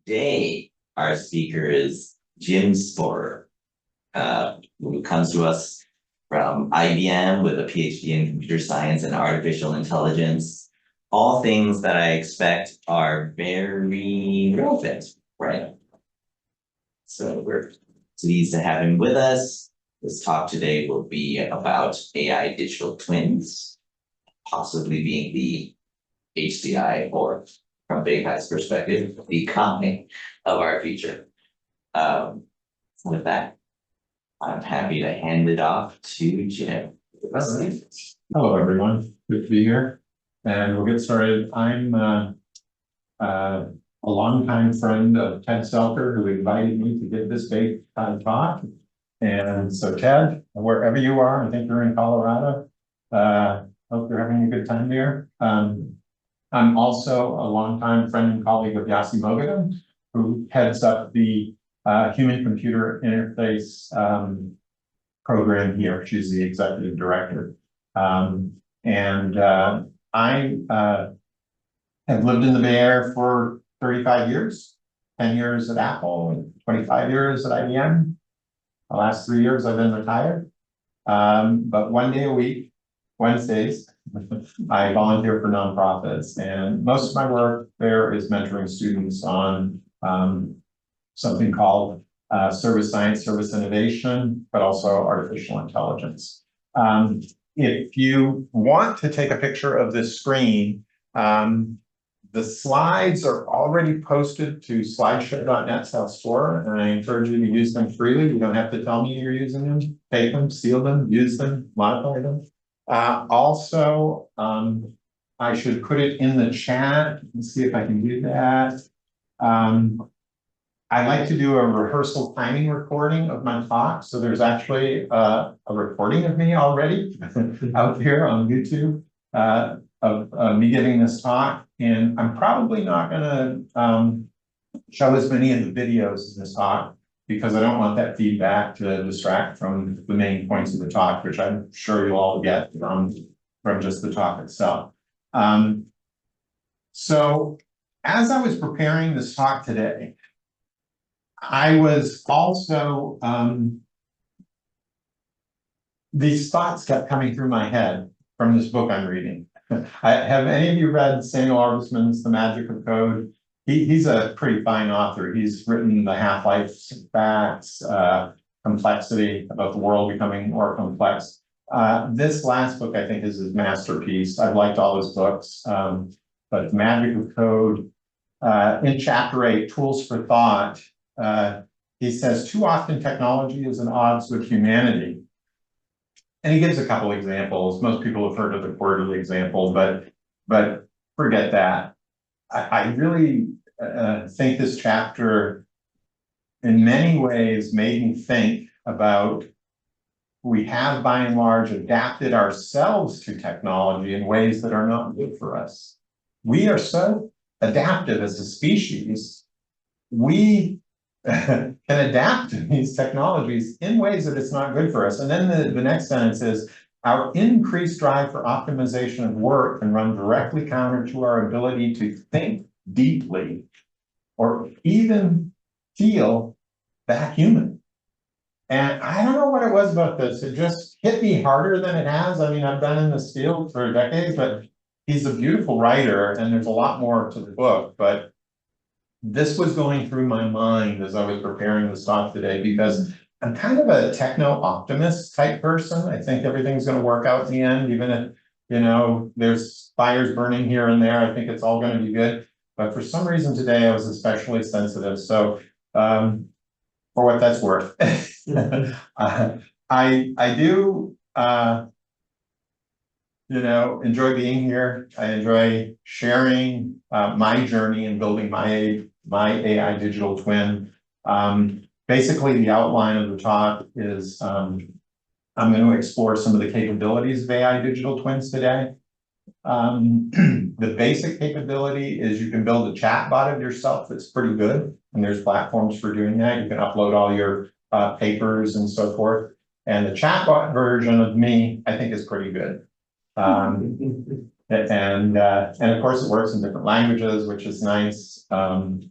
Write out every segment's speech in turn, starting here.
today, our speaker is Jim Spoher, who comes to us from IBM with a PhD in computer science and artificial intelligence. All things that I expect are very relevant, right? So we're pleased to have him with us. This talk today will be about AI digital twins, possibly being the HCI, or from BayCHI's perspective, the economy of our future. With that, I'm happy to hand it off to Jim. Hello, everyone. Good to be here. And we'll get started. I'm a longtime friend of Ted Selker, who invited me to give this BayCHI talk. And so, Ted, wherever you are, I think you're in Colorado. Hope you're having a good time there. I'm also a longtime friend and colleague of Yasi Mogadam, who heads up the human-computer interface program here. She's the executive director. I have lived in the Bay Area for 35 years, 10 years at Apple, and 25 years at IBM. The last 3 years I've been retired. But one day a week, Wednesdays, I volunteer for nonprofits, and most of my work there is mentoring students on something called service science, service innovation, but also artificial intelligence. If you want to take a picture of this screen, the slides are already posted to slideshow.net/store, and I encourage you to use them freely. You don't have to tell me you're using them. Take them, steal them, use them, modify them. Also, I should put it in the chat. Let's see if I can do that. I like to do a rehearsal timing recording of my talk. So there's actually a recording of me already out here on YouTube of me giving this talk. And I'm probably not going to show as many of the videos in this talk, because I don't want that feedback to distract from the main points of the talk, which I'm sure you'll all get from just the talk itself. So as I was preparing this talk today, I was also, these thoughts kept coming through my head from this book I'm reading. Have any of you read Samuel Arbesman's The Magic of Code? He's a pretty fine author. He's written The Half-Life Facts, Complexity, about the world becoming more complex. This last book, I think, is his masterpiece. I've liked all his books, but The Magic of Code, in chapter 8, Tools for Thought, he says, too often technology is at odds with humanity. And he gives a couple examples. Most people have heard of the quarterly example, but forget that. I really think this chapter, in many ways, made me think about, we have by and large adapted ourselves to technology in ways that are not good for us. We are so adaptive as a species. We can adapt to these technologies in ways that it's not good for us. And then the next sentence is, our increased drive for optimization of work can run directly counter to our ability to think deeply or even feel that human. And I don't know what it was about this. It just hit me harder than it has. I mean, I've been in this field for decades, but he's a beautiful writer, and there's a lot more to the book. But this was going through my mind as I was preparing this talk today, because I'm kind of a techno-optimist type person. I think everything's going to work out in the end, even if, you know, there's fires burning here and there. I think it's all going to be good. But for some reason today, I was especially sensitive. So for what that's worth, I do, you know, enjoy being here. I enjoy sharing my journey in building my AI digital twin. Basically, the outline of the talk is I'm going to explore some of the capabilities of AI digital twins today. The basic capability is you can build a chat bot of yourself that's pretty good, and there's platforms for doing that. You can upload all your papers and so forth. And the chatbot version of me, I think, is pretty good. And of course it works in different languages, which is nice, and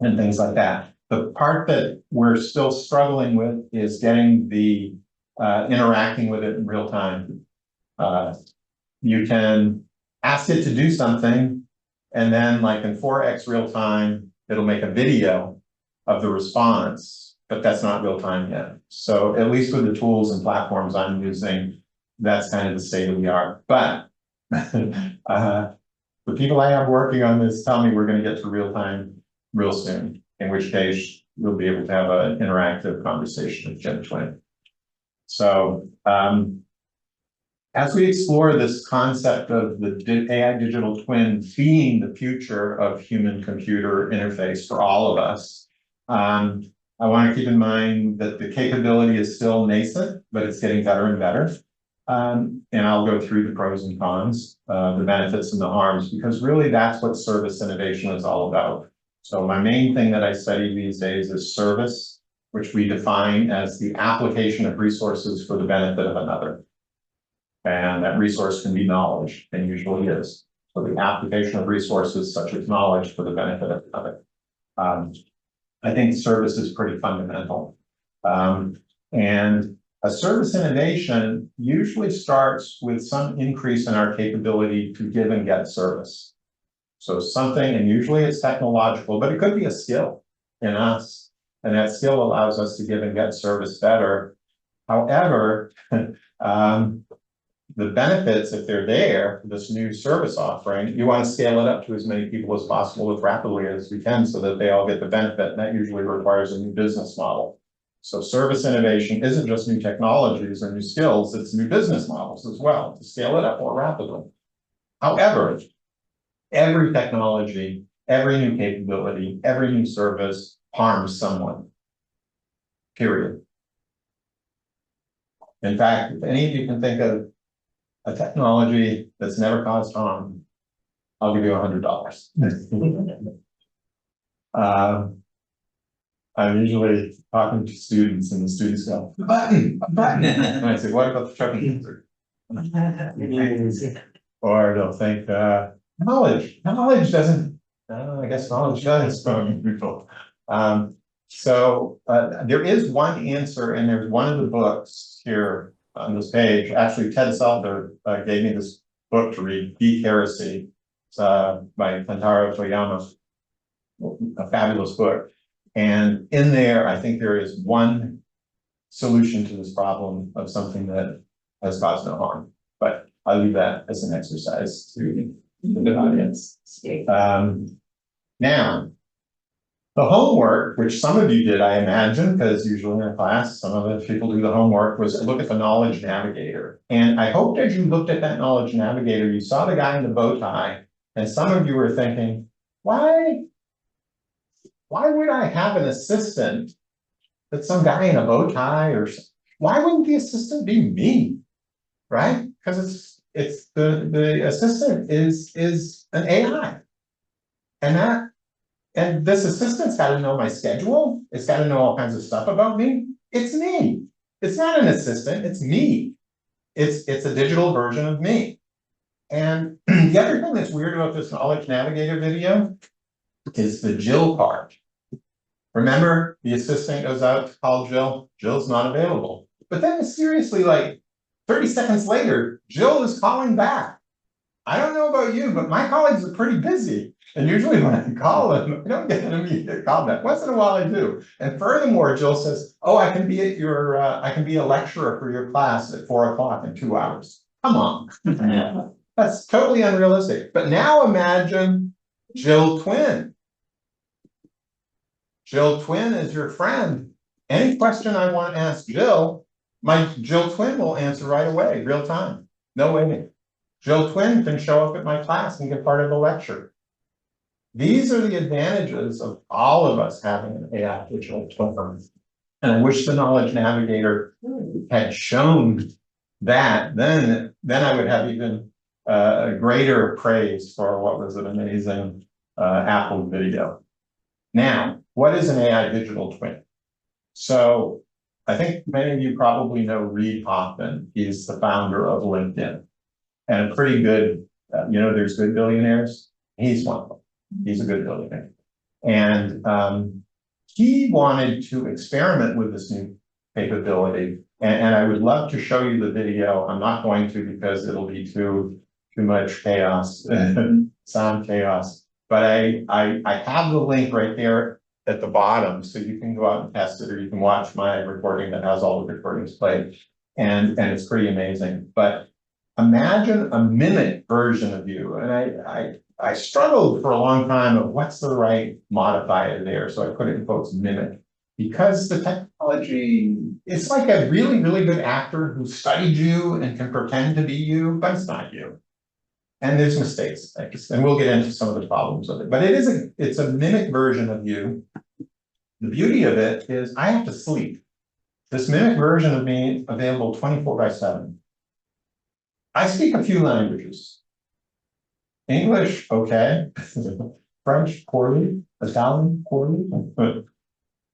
things like that. The part that we're still struggling with is getting the interacting with it in real time. You can ask it to do something, and then like in 4x real time, it'll make a video of the response, but that's not real time yet. So at least with the tools and platforms I'm using, that's kind of the state of the art. But the people I have working on this tell me we're going to get to real time real soon, in which case we'll be able to have an interactive conversation with Gen Twin. So as we explore this concept of the AI digital twin being the future of human-computer interface for all of us, I want to keep in mind that the capability is still nascent, but it's getting better and better. And I'll go through the pros and cons, the benefits and the harms, because really that's what service innovation is all about. So my main thing that I study these days is service, which we define as the application of resources for the benefit of another. And that resource can be knowledge, and usually is. So the application of resources such as knowledge for the benefit of another. I think service is pretty fundamental. And a service innovation usually starts with some increase in our capability to give and get service. So something, and usually it's technological, but it could be a skill in us. And that skill allows us to give and get service better. However, the benefits, if they're there, this new service offering, you want to scale it up to as many people as possible as rapidly as we can so that they all get the benefit. And that usually requires a new business model. So service innovation isn't just new technologies or new skills, it's new business models as well to scale it up more rapidly. However, every technology, every new capability, every new service harms someone, period. In fact, if any of you can think of a technology that's never caused harm, I'll give you $100. I'm usually talking to students and the students go, a button. And I say, what about the trucking hazard? Or they'll think, knowledge doesn't, I guess knowledge does from people. So there is one answer, and there's one of the books here on this page. Actually, Ted Salter gave me this book to read, Geek Heresy. It's by Kentaro Toyama, a fabulous book. And in there, I think there is one solution to this problem of something that has caused no harm. But I'll leave that as an exercise to the audience. Now, the homework, which some of you did, I imagine, because usually in a class, some of the people do the homework, was to look at the Knowledge Navigator. And I hope as you looked at that Knowledge Navigator, you saw the guy in the bow tie, and some of you were thinking, why would I have an assistant that's some guy in a bow tie, or why wouldn't the assistant be me, right? Because it's the assistant is an AI, and this assistant's got to know my schedule. It's got to know all kinds of stuff about me. It's me. It's not an assistant. It's me. It's a digital version of me. And the other thing that's weird about this Knowledge Navigator video is the Jill part. Remember, the assistant goes out to call Jill. Jill's not available. But then seriously, like 30 seconds later, Jill is calling back. I don't know about you, but my colleagues are pretty busy. And usually when I call them, I don't get an immediate call back. Once in a while I do. And furthermore, Jill says, oh, I can be at your, I can be a lecturer for your class at 4 o'clock in 2 hours. Come on. Yeah. That's totally unrealistic. But now imagine Jill Twin. Jill Twin is your friend. Any question I want to ask Jill, my Jill Twin will answer right away, real time. No waiting. Jill Twin can show up at my class and get part of the lecture. These are the advantages of all of us having an AI digital twin. And I wish the Knowledge Navigator had shown that, then I would have even greater praise for what was an amazing Apple video. Now, what is an AI digital twin? So I think many of you probably know Reid Hoffman. He's the founder of LinkedIn, and a pretty good There's good billionaires. He's one of them. He's a good billionaire. And he wanted to experiment with this new capability. And I would love to show you the video. I'm not going to because it'll be too much chaos, sound chaos. But I have the link right there at the bottom, so you can go out and test it, or you can watch my recording that has all the recordings played. And it's pretty amazing. But imagine a mimic version of you. And I struggled for a long time of what's the right modifier there. So I put it in quotes, mimic. Because the technology, it's like a really, really good actor who studied you and can pretend to be you, but it's not you. And there's mistakes, and we'll get into some of the problems of it. But it's a mimic version of you. The beauty of it is I have to sleep. This mimic version of me available 24/7. I speak a few languages. English, okay. French, poorly. Italian, poorly.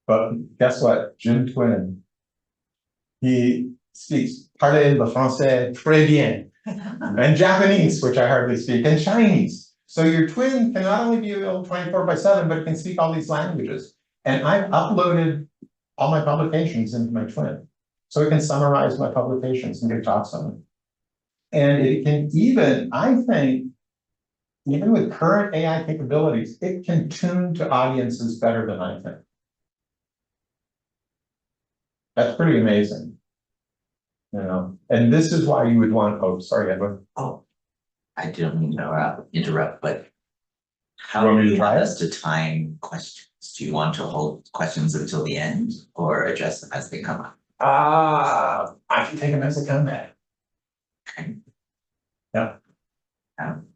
But guess what? Jim Twin, he speaks parler le français très bien. And Japanese, which I hardly speak, and Chinese. So your twin can not only be available 24/7, but it can speak all these languages. And I've uploaded all my publications into my twin. So it can summarize my publications and give talks on them. And it can even, I think, even with current AI capabilities, it can tune to audiences better than I think. That's pretty amazing. And this is why you would want, oh, sorry, Edwin. Oh, I didn't mean to interrupt, but how You want me do to you try want it? us to time questions? Do you want to hold questions until the end or address them as they come up? I can take them as they come. Okay. Yeah. Um,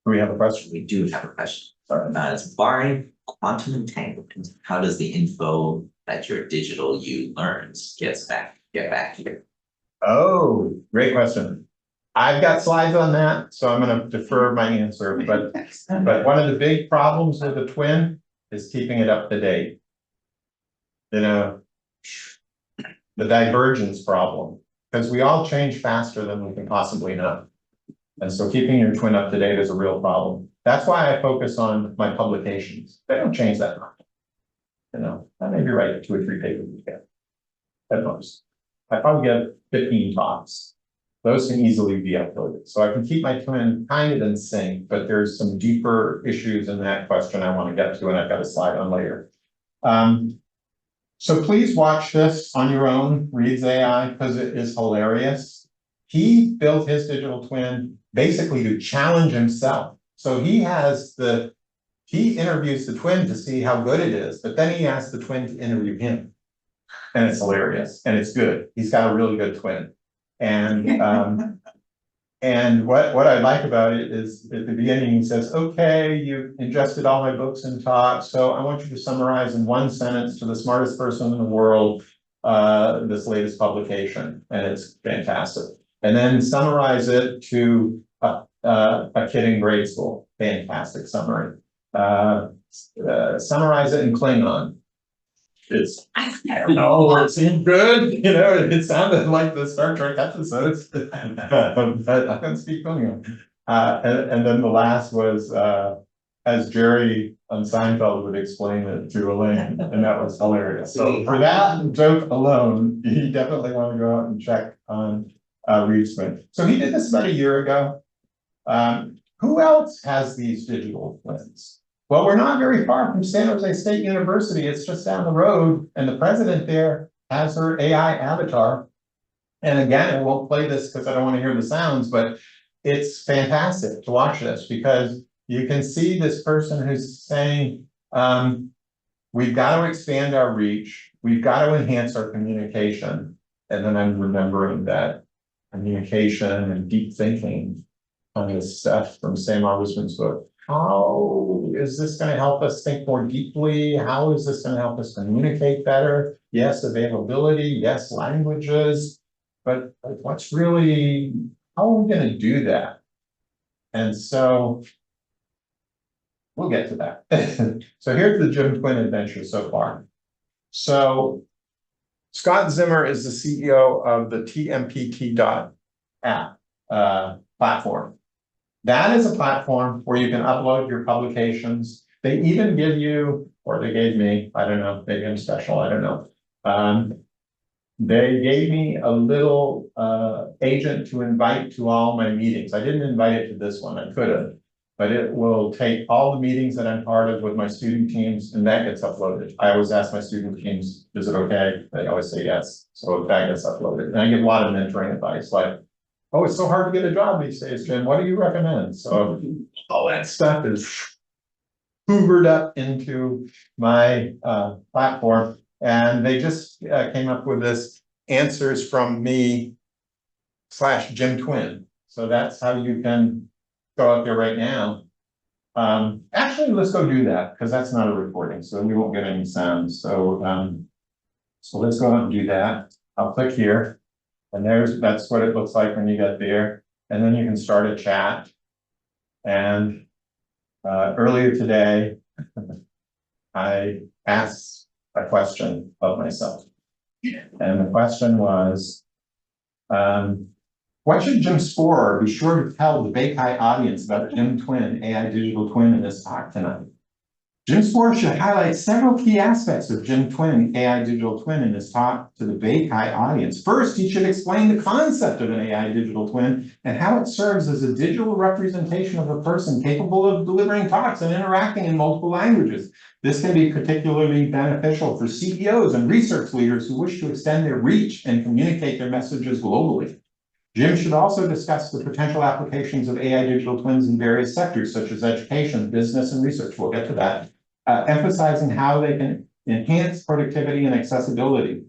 Do we have a question? we do have a question. Sorry. It's barring quantum entanglement, how does the info that your digital you learns get back here? Oh, great question. I've got slides on that, so I'm going to defer my answer. But one of the big problems with the twin is keeping it up to date. The divergence problem, because we all change faster than we can possibly know. And so keeping your twin up to date is a real problem. That's why I focus on my publications. They don't change that much. I maybe write 2 or 3 papers at most. I probably get 15 talks. Those can easily be uploaded. So I can keep my twin kind of in sync, but there's some deeper issues in that question I want to get to, and I've got a slide on later. So please watch this on your own, Reads AI, because it is hilarious. He built his digital twin basically to challenge himself. So he interviews the twin to see how good it is, but then he asks the twin to interview him. And it's hilarious, and it's good. He's got a really good twin. And and what I like about it is at the beginning he says, okay, you've ingested all my books and talks, so I want you to summarize in 1 sentence to the smartest person in the world this latest publication, and it's fantastic. And then summarize it to a kid in grade school. Fantastic summary. Summarize it in Klingon. I don't know, it seemed good, it sounded like the Star Trek episodes, but I don't speak Klingon. And then the last was, as Jerry on Seinfeld would explain it to Elaine, and that was hilarious. So for that joke alone, you definitely want to go out and check on Reed's twin. So he did this about a year ago. Who else has these digital twins? Well, we're not very far from San Jose State University. It's just down the road, and the president there has her AI avatar. And again, I won't play this because I don't want to hear the sounds, but it's fantastic to watch this because you can see this person who's saying, we've got to expand our reach. We've got to enhance our communication. And then I'm remembering that communication and deep thinking kind of stuff from Sam Augustman's book. How is this going to help us think more deeply? How is this going to help us communicate better? Yes, availability. Yes, languages. But what's really, how are we going to do that? And so we'll get to that. So here's the Jim Twin adventure so far. So Scott Zimmer is the CEO of the TMPT.app platform. That is a platform where you can upload your publications. They even give you, or they gave me, I don't know, maybe I'm special, I don't know. They gave me a little agent to invite to all my meetings. I didn't invite it to this one, I could have. But it will take all the meetings that I'm part of with my student teams, and that gets uploaded. I always ask my student teams, is it okay? They always say yes. So that gets uploaded. And I get a lot of mentoring advice, like, oh, it's so hard to get a job these days, Jim. What do you recommend? So all that stuff is hoovered up into my platform. And they just came up with this answers from me / Jim Twin. So that's how you can go out there right now. Actually, let's go do that because that's not a recording, so we won't get any sound. So let's go out and do that. I'll click here, and that's what it looks like when you get there. And then you can start a chat. And earlier today, I asked a question of myself, and the question was, what should Jim Spoher be sure to tell the BayCHI audience about Jim Twin, AI digital twin, in this talk tonight? Jim Spoher should highlight several key aspects of Jim Twin, AI digital twin, in his talk to the BayCHI audience. First, he should explain the concept of an AI digital twin and how it serves as a digital representation of a person capable of delivering talks and interacting in multiple languages. This can be particularly beneficial for CEOs and research leaders who wish to extend their reach and communicate their messages globally. Jim should also discuss the potential applications of AI digital twins in various sectors, such as education, business, and research. We'll get to that, emphasizing how they can enhance productivity and accessibility.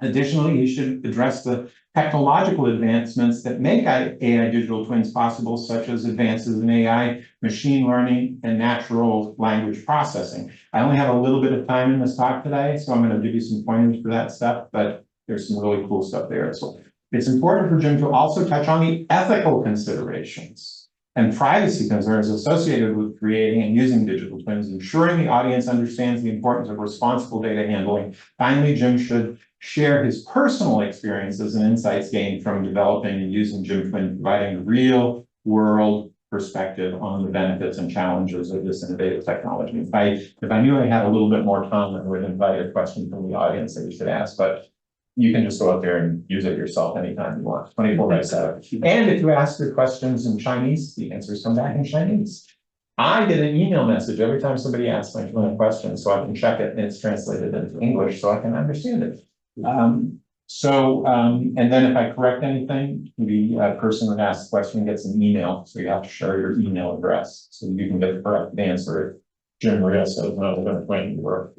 Additionally, he should address the technological advancements that make AI digital twins possible, such as advances in AI, machine learning, and natural language processing. I only have a little bit of time in this talk today, so I'm going to give you some pointers for that stuff, but there's some really cool stuff there. So it's important for Jim to also touch on the ethical considerations and privacy concerns associated with creating and using digital twins, ensuring the audience understands the importance of responsible data handling. Finally, Jim should share his personal experiences and insights gained from developing and using Jim Twin, providing a real-world perspective on the benefits and challenges of this innovative technology. If I knew I had a little bit more time, I would invite a question from the audience that you should ask, but you can just go out there and use it yourself anytime you want, 24/7. And if you ask your questions in Chinese, the answers come back in Chinese. I get an email message every time somebody asks my question, so I can check it, and it's translated into English so I can understand it. And then if I correct anything, the person that asks the question gets an email, so you have to share your email address so you can get the correct answer. Jim Maria says, no, we're going to point you work.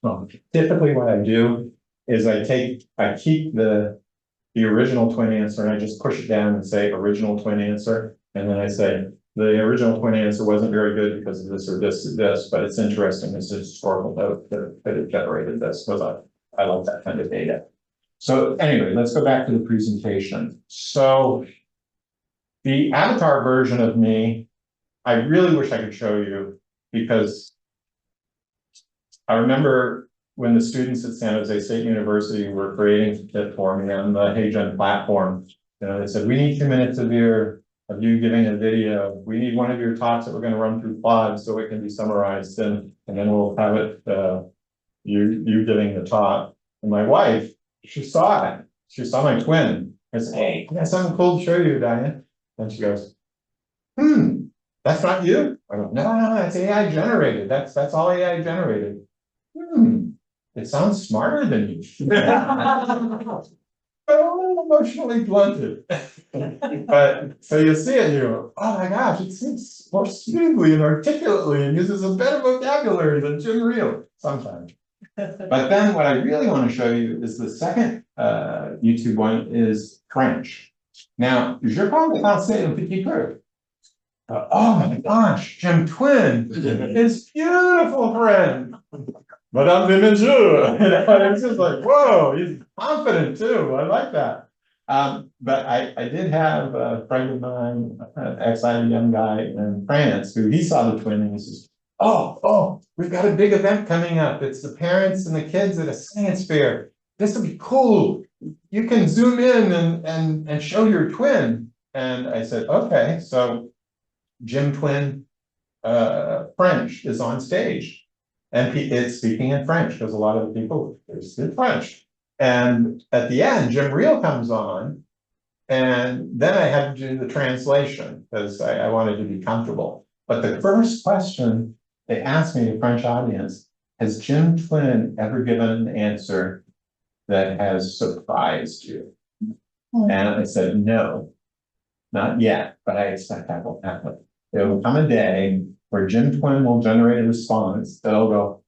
Well, typically what I do is I keep the original twin answer and I just push it down and say original twin answer. And then I say, the original twin answer wasn't very good because of this or this or this, but it's interesting. It's a historical note that it generated this, because I like that kind of data. So anyway, let's go back to the presentation. So the avatar version of me, I really wish I could show you, because I remember when the students at San Jose State University were creating it for me on the HeyGen platform, they said, we need 2 minutes of you giving a video. We need one of your talks that we're going to run through Claude so it can be summarized, and then we'll have it, you giving the talk. And my wife, she saw it. She saw my twin. I said, hey, I got something cool to show you, Diane. And she goes, that's not you? I go, no, that's AI generated. That's all AI generated. It sounds smarter than you. But a little emotionally blunted. But so you see it and you go, oh my gosh, it seems more smoothly and articulately and uses a better vocabulary than Jim Reel sometimes. But then what I really want to show you is the second YouTube one is French. Now, je parle français un petit peu. Oh my gosh, Jim Twin is beautiful, friend. Madame de Messieurs. It's just like, whoa, he's confident too. I like that. But I did have a friend of mine, an ex-IBM guy in France, who he saw the twin and he says, oh, we've got a big event coming up. It's the parents and the kids at a science fair. This will be cool. You can zoom in and show your twin. And I said, okay. So Jim Twin French is on stage. And it's speaking in French, because a lot of the people speak French. And at the end, Jim Reel comes on, and then I had to do the translation, because I wanted to be comfortable. But the first question they asked me, the French audience, has Jim Twin ever given an answer that has surprised you? And I said, no, not yet, but I expect that will happen. There will come a day where Jim Twin will generate a response that'll go,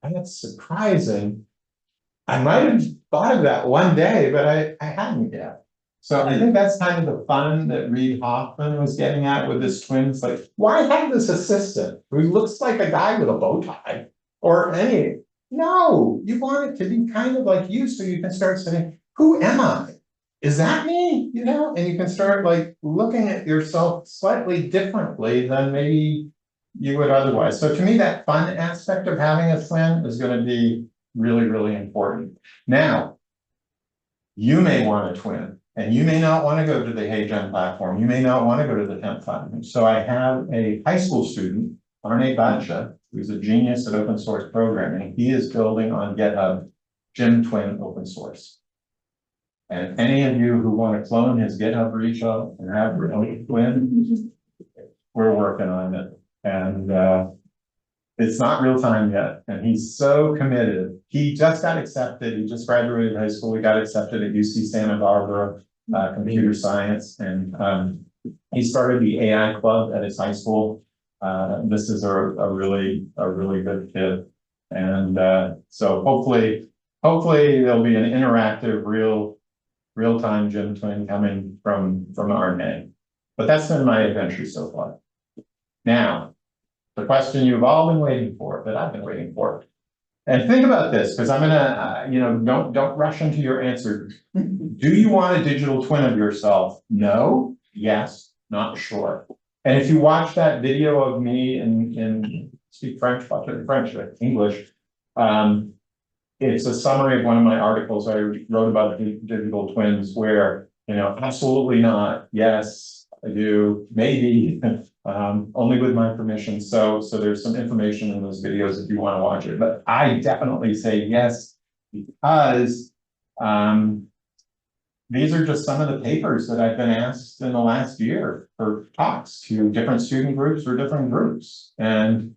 that's surprising. I might have thought of that one day, but I hadn't yet. So I think that's kind of the fun that Reid Hoffman was getting at with his twins. Like, why have this assistant who looks like a guy with a bow tie or any? No, you want it to be kind of like you, so you can start saying, who am I? Is that me? You know, and you can start like looking at yourself slightly differently than maybe you would otherwise. So to me, that fun aspect of having a twin is going to be really, really important. Now, you may want a twin, and you may not want to go to the HeyGen platform. You may not want to go to the 10th platform. So I have a high school student, Arne BayCHI, who's a genius at open source programming. He is building on GitHub Jim Twin open source. And any of you who want to clone his GitHub repo and have your own twin, we're working on it. And it's not real time yet. And he's so committed. He just got accepted. He just graduated high school. He got accepted at UC Santa Barbara, computer science. And he started the AI club at his high school. This is a really good kid. And so hopefully there'll be an interactive, real-time Jim Twin coming from Arne. But that's been my adventure so far. Now, the question you've all been waiting for, that I've been waiting for. And think about this, because I'm gonna, don't rush into your answer. Do you want a digital twin of yourself? No, yes, not sure. And if you watch that video of me in speak French, English, it's a summary of one of my articles I wrote about digital twins where, absolutely not, yes, I do, maybe, only with my permission. So there's some information in those videos if you want to watch it. But I definitely say yes, because these are just some of the papers that I've been asked in the last year for talks to different student groups or different groups. And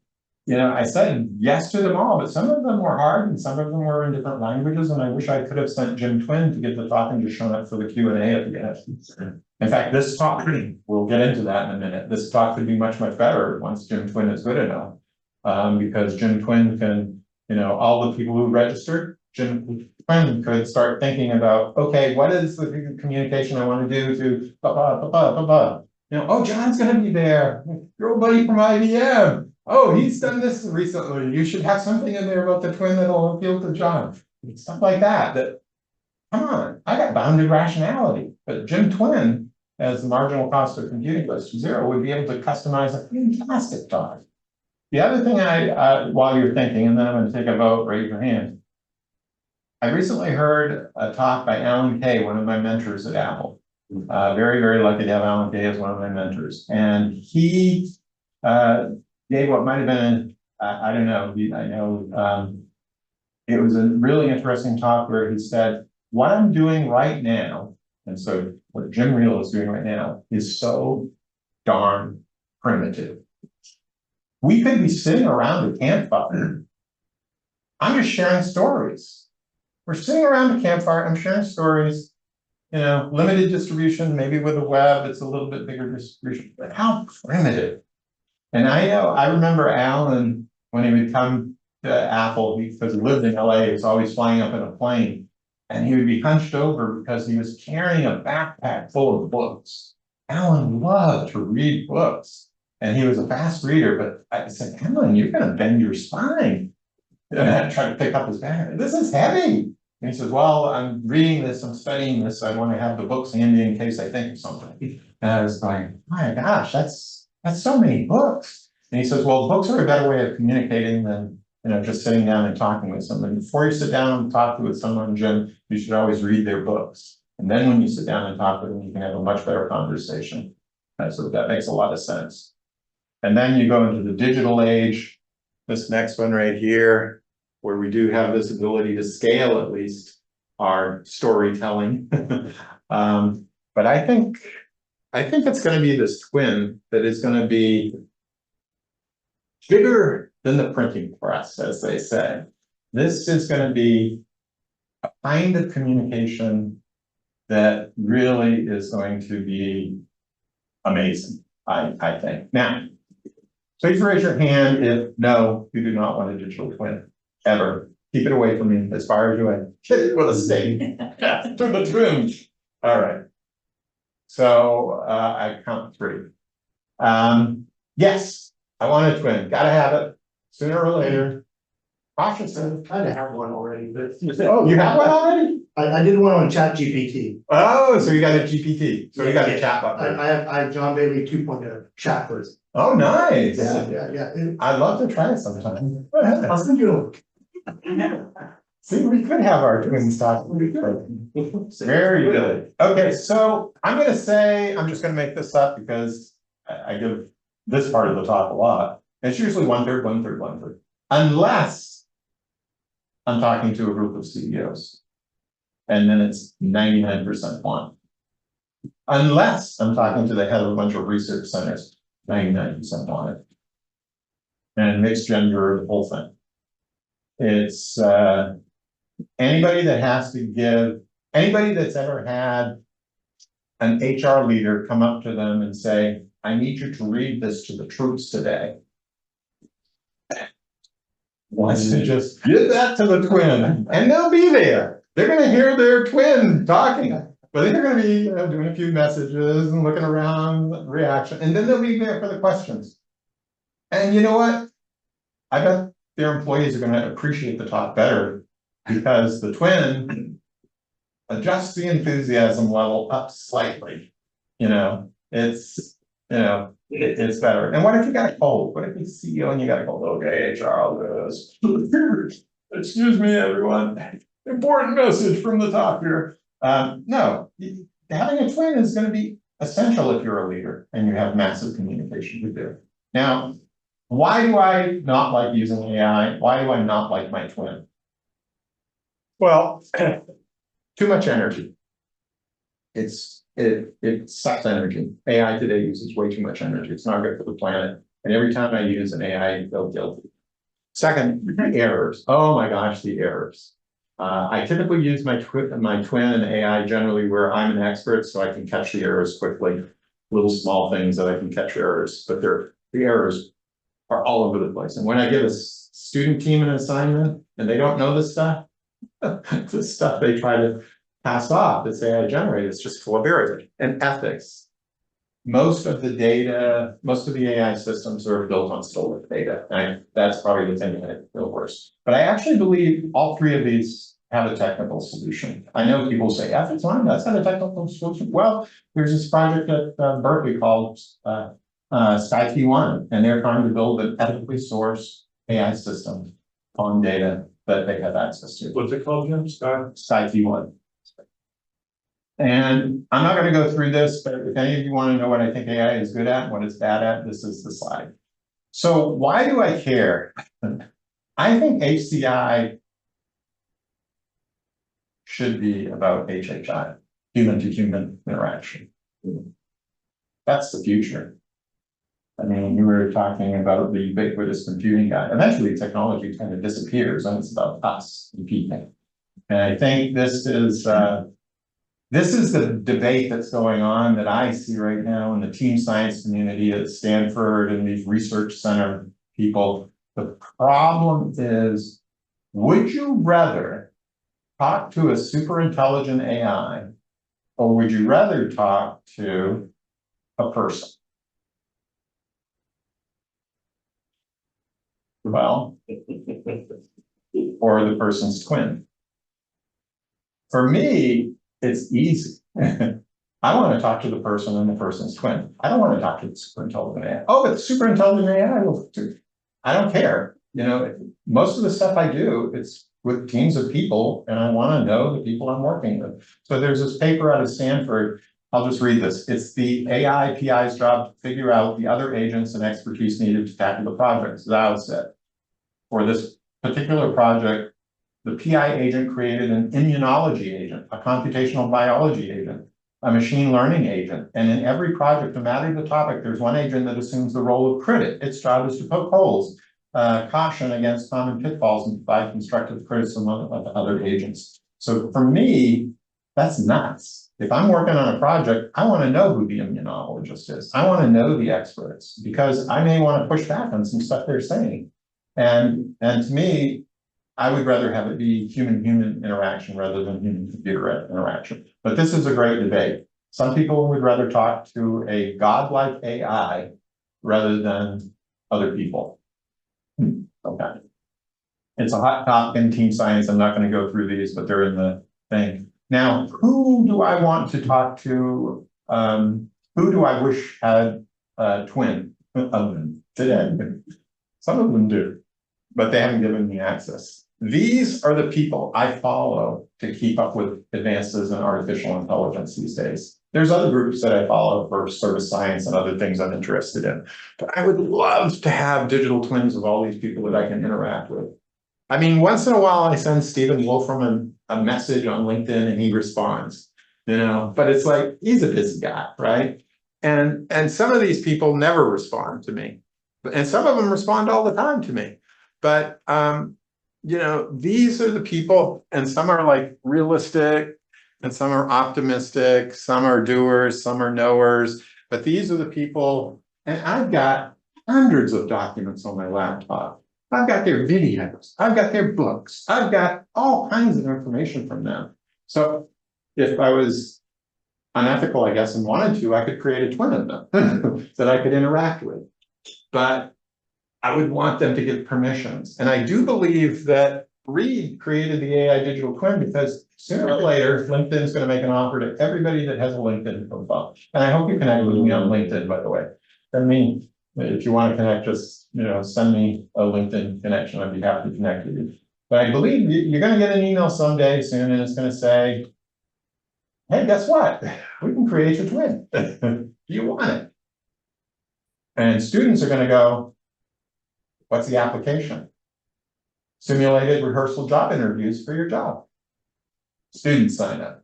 I said yes to them all, but some of them were hard and some of them were in different languages. And I wish I could have sent Jim Twin to get the talk and just shown up for the Q&A at the end. In fact, this talk, we'll get into that in a minute. This talk could be much better once Jim Twin is good enough. Because Jim Twin can, all the people who registered, Jim Twin could start thinking about, okay, what is the communication I want to do to oh, John's going to be there. Your old buddy from IBM. Oh, he's done this recently. You should have something in there about the twin that'll appeal to John. Stuff like that. Come on, I got bounded rationality. But Jim Twin, as the marginal cost of computing goes to zero, would be able to customize a fantastic talk. The other thing while you're thinking, and then I'm going to take a vote, raise your hand. I recently heard a talk by Alan Kay, one of my mentors at Apple. Very, very lucky to have Alan Kay as one of my mentors. And he gave what might have been, I don't know, I know it was a really interesting talk where he said, what I'm doing right now, and so what Jim Reel is doing right now, is so darn primitive. We could be sitting around a campfire. I'm just sharing stories. We're sitting around a campfire, I'm sharing stories, limited distribution, maybe with the web, it's a little bit bigger distribution, but how primitive. And I remember Alan, when he would come to Apple, because he lived in LA, he was always flying up in a plane, and he would be hunched over because he was carrying a backpack full of books. Alan loved to read books, and he was a fast reader, but I said, Alan, you're going to bend your spine. And I tried to pick up his bag. This is heavy. And he says, well, I'm reading this, I'm studying this, I want to have the books handy in case I think of something. And I was like, my gosh, that's so many books. And he says, well, books are a better way of communicating than just sitting down and talking with someone. Before you sit down and talk with someone, Jim, you should always read their books. And then when you sit down and talk with them, you can have a much better conversation. So that makes a lot of sense. And then you go into the digital age, this next one right here, where we do have this ability to scale at least our storytelling. But I think it's going to be this twin that is going to be bigger than the printing press, as they say. This is going to be a kind of communication that really is going to be amazing, I think. Now, please raise your hand if no, you do not want a digital twin, ever. Keep it away from me as far as you can. Hit it with a stake. To the twin. All right. So I count 3. Yes, I want a twin. Gotta have it sooner or later. Cautiously. I kind of have one already, but. Oh, you have one already? I did one on ChatGPT. Oh, so you got a GPT. So you got a chatbot. I have John Bailey 2.0 chat first. Oh, nice. Yeah. I'd love to try it sometime. I'll send you. See, we could have our twins talk. Very good. Okay, so I'm gonna say, I'm just gonna make this up because I give this part of the talk a lot. It's usually 1/3, 1/3, 1/3. Unless I'm talking to a group of CEOs. And then it's 99% one. Unless I'm talking to the head of a bunch of research centers, 99% one. And mixed gender, the whole thing. It's anybody that has to give, anybody that's ever had an HR leader come up to them and say, I need you to read this to the troops today. Wants to just give that to the twin and they'll be there. They're going to hear their twin talking, but they're going to be doing a few messages and looking around, reaction, and then they'll be there for the questions. And you know what? I bet their employees are going to appreciate the talk better because the twin adjusts the enthusiasm level up slightly. It's better. And what if you got a cold? What if you're CEO and you got a cold? Okay, HR, I'll do this. Excuse me, everyone. Important message from the top here. No, having a twin is going to be essential if you're a leader and you have massive communication to do. Now, why do I not like using AI? Why do I not like my twin? Well, too much energy. It sucks energy. AI today uses way too much energy. It's not good for the planet. And every time I use an AI, I feel guilty. Second, errors. Oh my gosh, the errors. I typically use my twin and AI generally where I'm an expert, so I can catch the errors quickly. Little small things that I can catch errors, but the errors are all over the place. And when I give a student team an assignment and they don't know this stuff, the stuff they try to pass off that's AI generated is just full of errors. And ethics. Most of the data, most of the AI systems are built on stolen data. And that's probably the thing that I feel worse. But I actually believe all 3 of these have a technical solution. I know people say ethics on, that's not a technical solution. Well, there's this project at Berkeley called SkyT1, and they're trying to build an ethically sourced AI system on data that they have access to. What's it called, Jim? SkyT1. And I'm not going to go through this, but if any of you want to know what I think AI is good at and what it's bad at, this is the slide. So why do I care? I think HCI should be about HHI, human to human interaction. That's the future. I mean, you were talking about the ubiquitous computing guy. Eventually, technology kind of disappears and it's about us and people. And I think this is the debate that's going on that I see right now in the team science community at Stanford and these research center people. The problem is, would you rather talk to a super intelligent AI or would you rather talk to a person? Well, or the person's twin. For me, it's easy. I want to talk to the person and the person's twin. I don't want to talk to the super intelligent AI. Oh, but the super intelligent AI will do. I don't care. Most of the stuff I do, it's with teams of people, and I want to know the people I'm working with. So there's this paper out of Stanford I'll just read this. It's the AI PI's job to figure out the other agents and expertise needed to tackle the project, Zhao said. For this particular project, the PI agent created an immunology agent, a computational biology agent, a machine learning agent. And in every project, no matter the topic, there's one agent that assumes the role of critic. Its job is to poke holes, caution against common pitfalls, and provide constructive criticism of other agents. So for me, that's nuts. If I'm working on a project, I want to know who the immunologist is. I want to know the experts because I may want to push back on some stuff they're saying. And to me, I would rather have it be human-human interaction rather than human-computer interaction. But this is a great debate. Some people would rather talk to a godlike AI rather than other people. Okay. It's a hot topic in team science. I'm not going to go through these, but they're in the thing. Now, who do I want to talk to? Who do I wish had a twin of them today? Some of them do, but they haven't given me access. These are the people I follow to keep up with advances in artificial intelligence these days. There's other groups that I follow for service science and other things I'm interested in, but I would love to have digital twins of all these people that I can interact with. I mean, once in a while I send Stephen Wolfram a message on LinkedIn and he responds, you know, but it's like, he's a busy guy, right? And some of these people never respond to me, and some of them respond all the time to me. But, you know, these are the people, and some are like realistic, and some are optimistic, some are doers, some are knowers, but these are the people, and I've got hundreds of documents on my laptop. I've got their videos, I've got their books, I've got all kinds of information from them. So if I was unethical, I guess, and wanted to, I could create a twin of them that I could interact with. But I would want them to give permissions. And I do believe that Reed created the AI digital twin because sooner or later, LinkedIn is going to make an offer to everybody that has a LinkedIn profile. And I hope you connect with me on LinkedIn, by the way. I mean, if you want to connect, just, you know, send me a LinkedIn connection. I'd be happy to connect with you. But I believe you're going to get an email someday soon, and it's going to say, hey, guess what? We can create your twin. Do you want it? And students are going to go, what's the application? Simulated rehearsal job interviews for your job. Students sign up.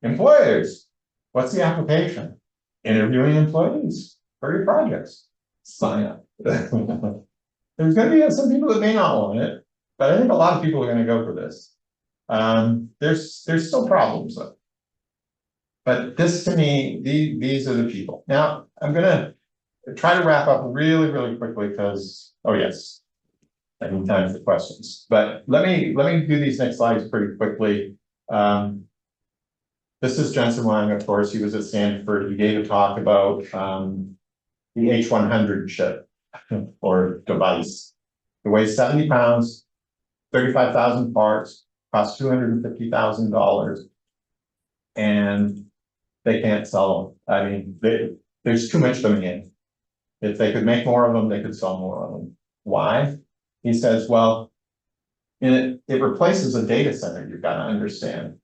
Employers, what's the application? Interviewing employees for your projects. Sign up. There's going to be some people that may not want it, but I think a lot of people are going to go for this. There's still problems though. But this, to me, these are the people. Now, I'm going to try to wrap up really, really quickly because, oh yes, I need time for questions. But let me do these next slides pretty quickly. This is Jensen Wang, of course. He was at Stanford. He gave a talk about the H100 chip or device. It weighs 70 pounds, 35,000 parts, costs $250,000, and they can't sell them. I mean, there's too much demand. If they could make more of them, they could sell more of them. Why? He says, well, it replaces a data center, you've got to understand.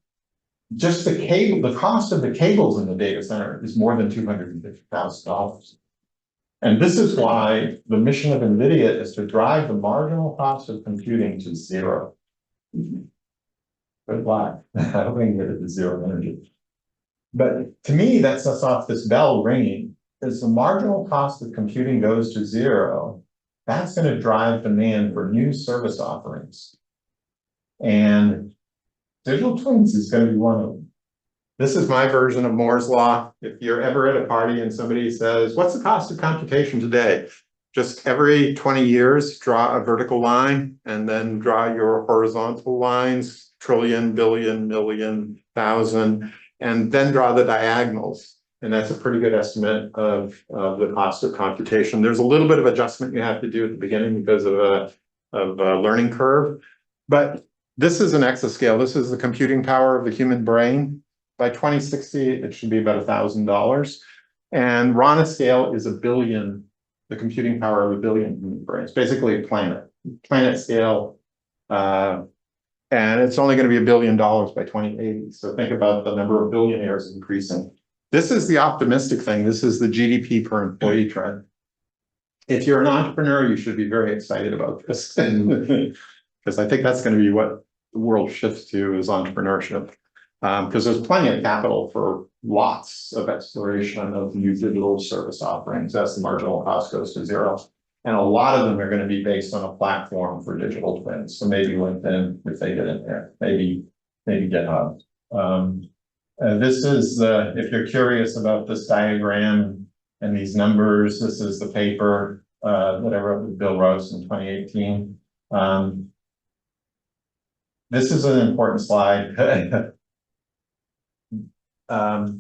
Just the cable, the cost of the cables in the data center is more than $250,000. And this is why the mission of NVIDIA is to drive the marginal cost of computing to zero. Good luck. I don't think it is zero energy. But to me, that sets off this bell ringing. As the marginal cost of computing goes to zero, that's going to drive demand for new service offerings. And digital twins is going to be one of them. This is my version of Moore's Law. If you're ever at a party and somebody says, what's the cost of computation today? Just every 20 years, draw a vertical line and then draw your horizontal lines, trillion, billion, million, thousand, and then draw the diagonals. And that's a pretty good estimate of the cost of computation. There's a little bit of adjustment you have to do at the beginning because of a learning curve. But this is an exascale. This is the computing power of the human brain. By 2060, it should be about $1,000. And Rana scale is 1 billion, the computing power of 1 billion human brains, basically a planet scale. And it's only going to be $1 billion by 2080. So think about the number of billionaires increasing. This is the optimistic thing. This is the GDP per employee trend. If you're an entrepreneur, you should be very excited about this. Because I think that's going to be what the world shifts to, is entrepreneurship. Because there's plenty of capital for lots of exploration of new digital service offerings as the marginal cost goes to zero. And a lot of them are going to be based on a platform for digital twins. So maybe LinkedIn, if they get in there, maybe GitHub. This is if you're curious about this diagram and these numbers, this is the paper that I wrote with Bill Rose in 2018. This is an important slide. I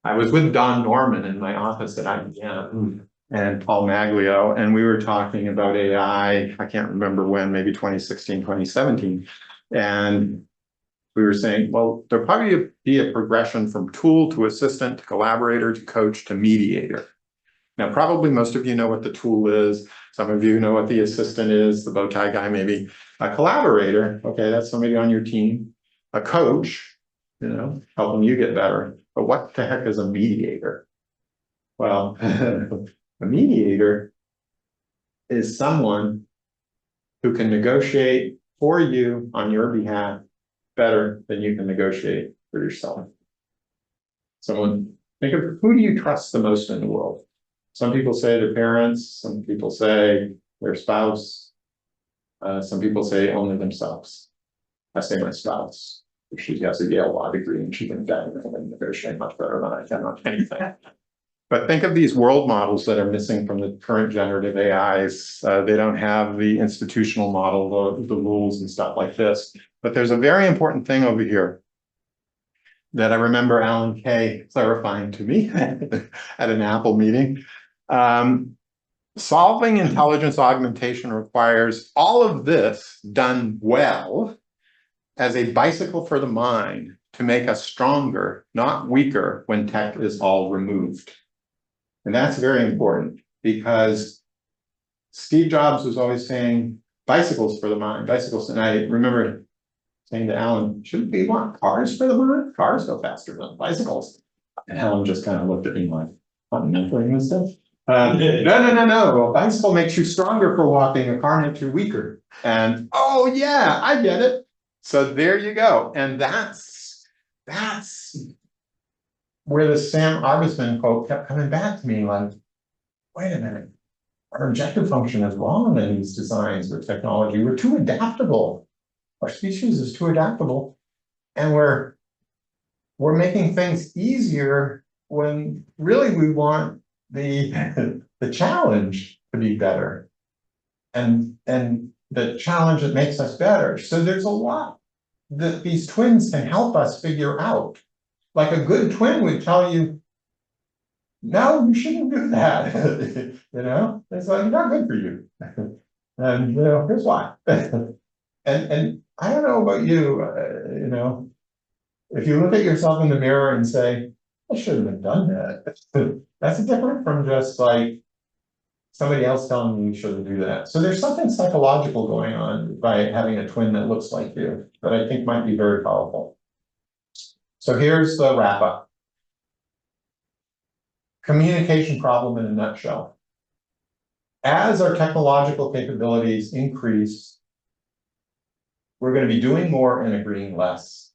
was with Don Norman in my office at IBM and Paul Maglio, and we were talking about AI. I can't remember when, maybe 2016, 2017. And we were saying, well, there'll probably be a progression from tool to assistant to collaborator to coach to mediator. Now, probably most of you know what the tool is. Some of you know what the assistant is, the bow tie guy, maybe. A collaborator, okay, that's somebody on your team. A coach, helping you get better. But what the heck is a mediator? Well, a mediator is someone who can negotiate for you on your behalf better than you can negotiate for yourself. Someone, think of who do you trust the most in the world? Some people say their parents, some people say their spouse, some people say only themselves. I say my spouse. She has a Yale law degree and she can negotiate much better than I can on anything. But think of these world models that are missing from the current generative AIs. They don't have the institutional model, the rules and stuff like this. But there's a very important thing over here that I remember Alan Kay clarifying to me at an Apple meeting. Solving intelligence augmentation requires all of this done well as a bicycle for the mind to make us stronger, not weaker, when tech is all removed. And that's very important because Steve Jobs was always saying bicycles for the mind, bicycles. And I remember saying to Alan, shouldn't we want cars for the mind? Cars go faster than bicycles. And Alan just kind of looked at me like, I'm not doing this stuff. No. A bicycle makes you stronger for walking, a car makes you weaker. And oh yeah, I get it. So there you go. And that's where the Sam Arbesman quote kept coming back to me like, wait a minute, our objective function is wrong in these designs with technology. We're too adaptable. Our species is too adaptable. And we're making things easier when really we want the challenge to be better. And the challenge that makes us better. So there's a lot that these twins can help us figure out. Like a good twin would tell you, no, you shouldn't do that. It's like, not good for you. And here's why. And I don't know about you, if you look at yourself in the mirror and say, I shouldn't have done that. That's different from just like somebody else telling you shouldn't do that. So there's something psychological going on by having a twin that looks like you that I think might be very powerful. So here's the wrap up. Communication problem in a nutshell. As our technological capabilities increase, we're going to be doing more and agreeing less.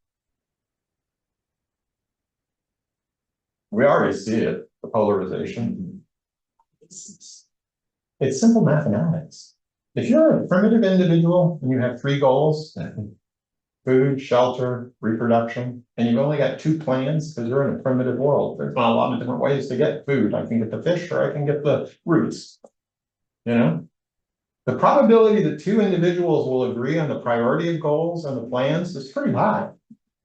We already see it, the polarization. It's simple mathematics. If you're a primitive individual and you have 3 goals, food, shelter, reproduction, and you've only got 2 plans because you're in a primitive world, there's not a lot of different ways to get food. I can get the fish or I can get the roots. The probability that 2 individuals will agree on the priority of goals and the plans is pretty high.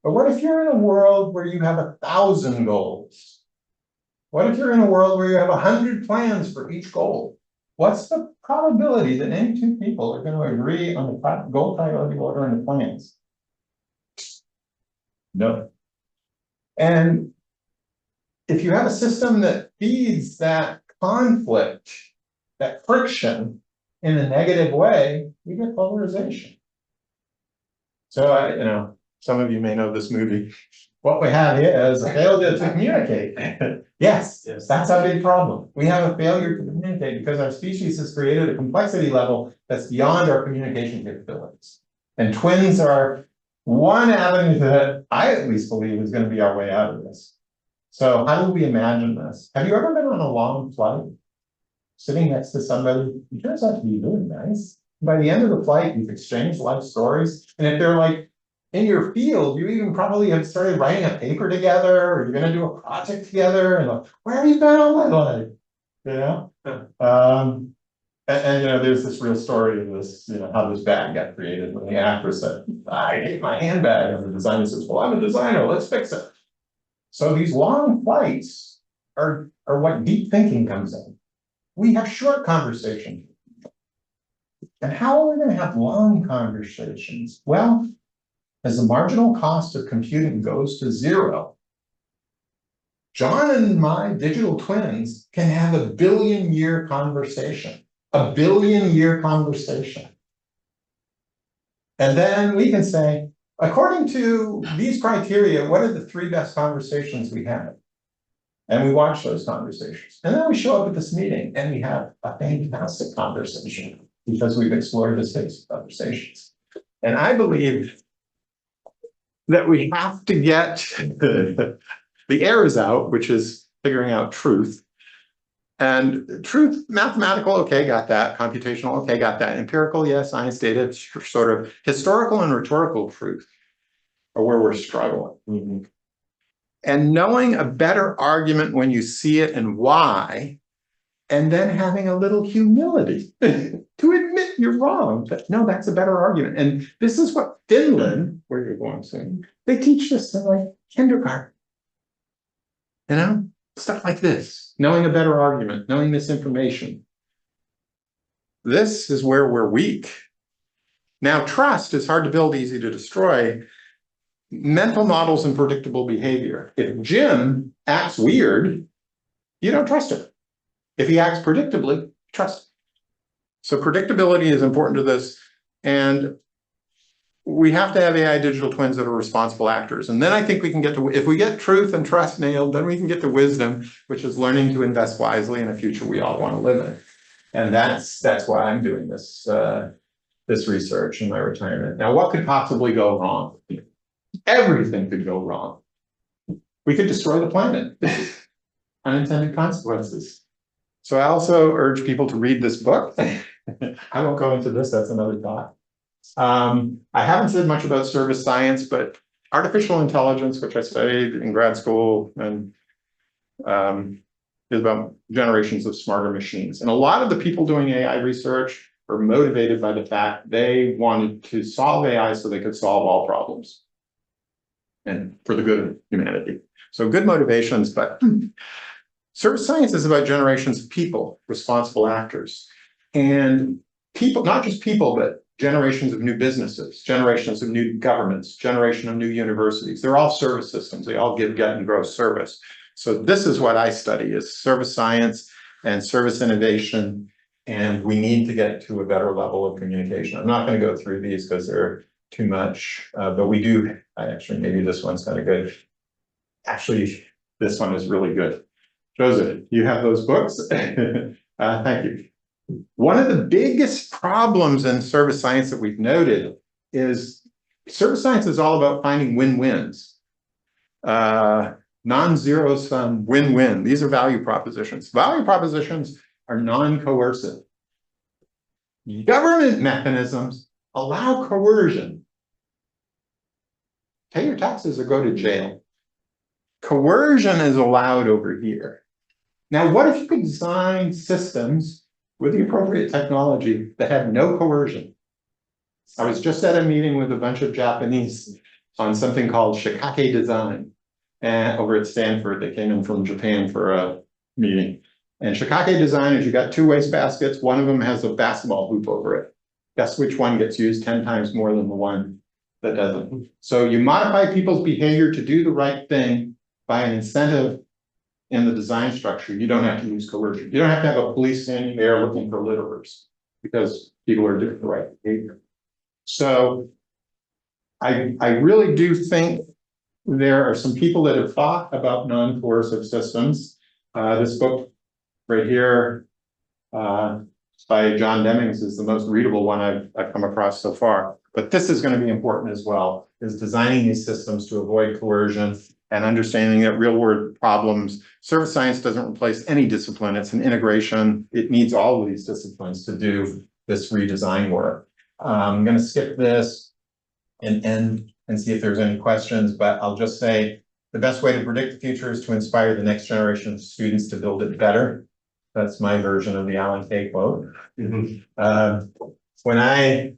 But what if you're in a world where you have 1,000 goals? What if you're in a world where you have 100 plans for each goal? What's the probability that any 2 people are going to agree on the goal priority order and the plans? No. And if you have a system that feeds that conflict, that friction in a negative way, you get polarization. So some of you may know this movie, what we have here is a failure to communicate. Yes, that's a big problem. We have a failure to communicate because our species has created a complexity level that's beyond our communication capabilities. And twins are one avenue that I at least believe is going to be our way out of this. So how do we imagine this? Have you ever been on a long flight? Sitting next to somebody who turns out to be really nice. By the end of the flight, you've exchanged life stories. And if they're like in your field, you even probably have started writing a paper together, or you're going to do a project together. And like, where have you been all my life? You know? And you know, there's this real story of this, you know, how this bag got created when the actress said, I hate my handbag. And the designer says, well, I'm a designer, let's fix it. So these long flights are what deep thinking comes in. We have short conversations. And how are we going to have long conversations? Well, as the marginal cost of computing goes to zero, John and my digital twins can have a billion-year conversation. A billion-year conversation. And then we can say, according to these criteria, what are the 3 best conversations we have? And we watch those conversations. And then we show up at this meeting and we have a fantastic conversation because we've explored the space of conversations. And I believe that we have to get the errors out, which is figuring out truth. And truth, mathematical, okay, got that. Computational, okay, got that. Empirical, yes. Science data, sort of. Historical and rhetorical truth are where we're struggling. Mm-hmm. And knowing a better argument when you see it and why, and then having a little humility to admit you're wrong. But no, that's a better argument. And this is what Finland, where you're going soon, they teach this in like kindergarten. You know? Stuff like this, knowing a better argument, knowing this information. This is where we're weak. Now, trust is hard to build, easy to destroy. Mental models and predictable behavior. If Jim acts weird, you don't trust him. If he acts predictably, trust him. So predictability is important to this. And we have to have AI digital twins that are responsible actors. And then I think we can get to, if we get truth and trust nailed, then we can get to wisdom, which is learning to invest wisely in a future we all want to live in. And that's why I'm doing this, this research in my retirement. Now, what could possibly go wrong? Everything could go wrong. We could destroy the planet. Unintended consequences. So I also urge people to read this book. I won't go into this, that's another thought. I haven't said much about service science, but artificial intelligence, which I studied in grad school, and is about generations of smarter machines. And a lot of the people doing AI research are motivated by the fact they wanted to solve AI so they could solve all problems and for the good of humanity. So good motivations, but service science is about generations of people, responsible actors, and people, not just people, but generations of new businesses, generations of new governments, generation of new universities. They're all service systems. They all give, get, and grow service. So this is what I study, is service science and service innovation. And we need to get to a better level of communication. I'm not going to go through these because they're too much, but we do, actually, maybe this one's kind of good. Actually, this one is really good. Joseph, you have those books? Thank you. One of the biggest problems in service science that we've noted is service science is all about finding win-wins. Non-zero sum win-win. These are value propositions. Value propositions are non-coercive. Government mechanisms allow coercion. Pay your taxes or go to jail. Coercion is allowed over here. Now, what if you could design systems with the appropriate technology that have no coercion? I was just at a meeting with a bunch of Japanese on something called shiitake design, and over at Stanford. They came in from Japan for a meeting. And shiitake design is you got 2 waste baskets. One of them has a basketball hoop over it. Guess which one gets used 10 times more than the one that doesn't. So you modify people's behavior to do the right thing by an incentive in the design structure. You don't have to use coercion. You don't have to have a police standing there looking for litterers because people are doing the right behavior. So I really do think there are some people that have thought about non-coercive systems. This book right here, by John Demings is the most readable one I've come across so far. But this is going to be important as well, is designing these systems to avoid coercion and understanding that real world problems. Service science doesn't replace any discipline. It's an integration. It needs all of these disciplines to do this redesign work. I'm going to skip this and end and see if there's any questions, but I'll just say the best way to predict the future is to inspire the next generation of students to build it better. That's my version of the Alan Kay quote. When I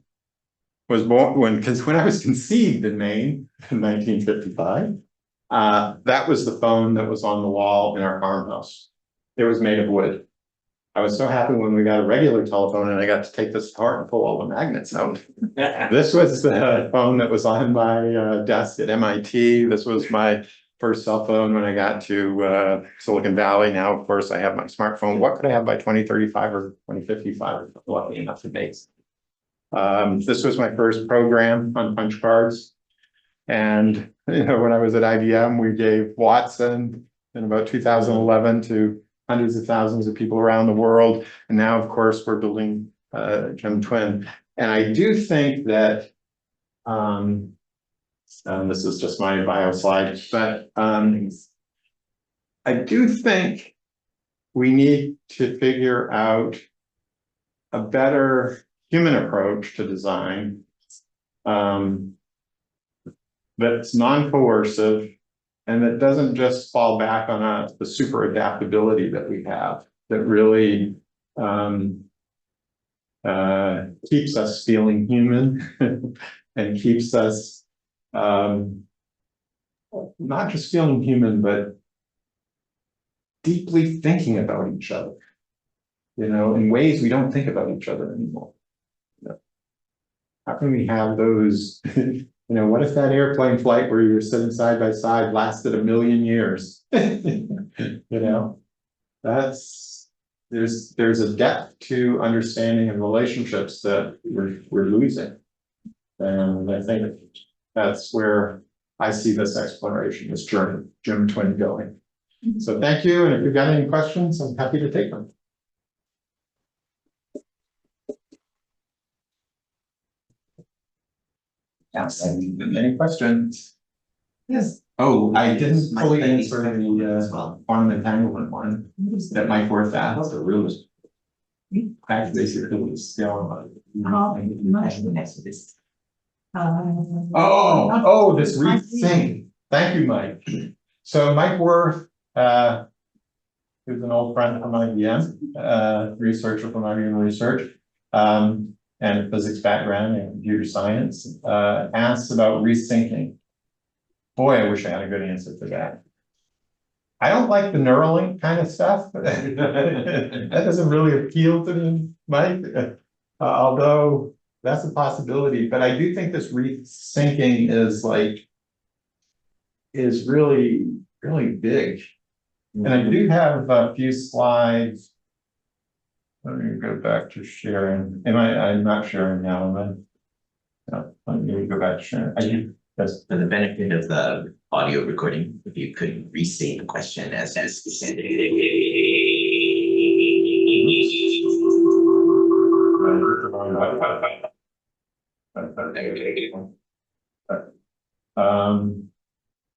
was born, when I was conceived in Maine in 1955, that was the phone that was on the wall in our farmhouse. It was made of wood. I was so happy when we got a regular telephone and I got to take this apart and pull all the magnets out. This was the phone that was on my desk at MIT. This was my first cell phone when I got to Silicon Valley. Now, of course, I have my smartphone. What could I have by 2035 or 2055? Lucky enough to make. This was my first program on punch cards. And when I was at IBM, we gave Watson in about 2011 to hundreds of thousands of people around the world. And now, of course, we're building Gem Twin. And I do think that this is just my bio slide, but I do think we need to figure out a better human approach to design that's non-coercive and that doesn't just fall back on the super adaptability that we have, that really keeps us feeling human and keeps us not just feeling human, but deeply thinking about each other, in ways we don't think about each other anymore. How can we have those, what if that airplane flight where you were sitting side by side lasted 1,000,000 years? There's a depth to understanding and relationships that we're losing. And I think that's where I see this exploration, this journey, Gem Twin going. So thank you. And if you've got any questions, I'm happy to take them. Yes, any questions? Yes. Oh, I didn't fully answer the quantum entanglement one that Mike Worth asked. The realist. Actually, still. This Reef thing. Thank you, Mike. So Mike Worth, who's an old friend from IBM, researcher from IBM Research, and a physics background and computer science, asks about rethinking. Boy, I wish I had a good answer for that. I don't like the Neuralink kind of stuff. That doesn't really appeal to me, Mike, although that's a possibility. But I do think this rethinking is really, really big. And I do have a few slides. Let me go back to sharing. I'm not sharing now, am I? No, let me go back to sharing. For the benefit of the audio recording, if you could restate the question as you said.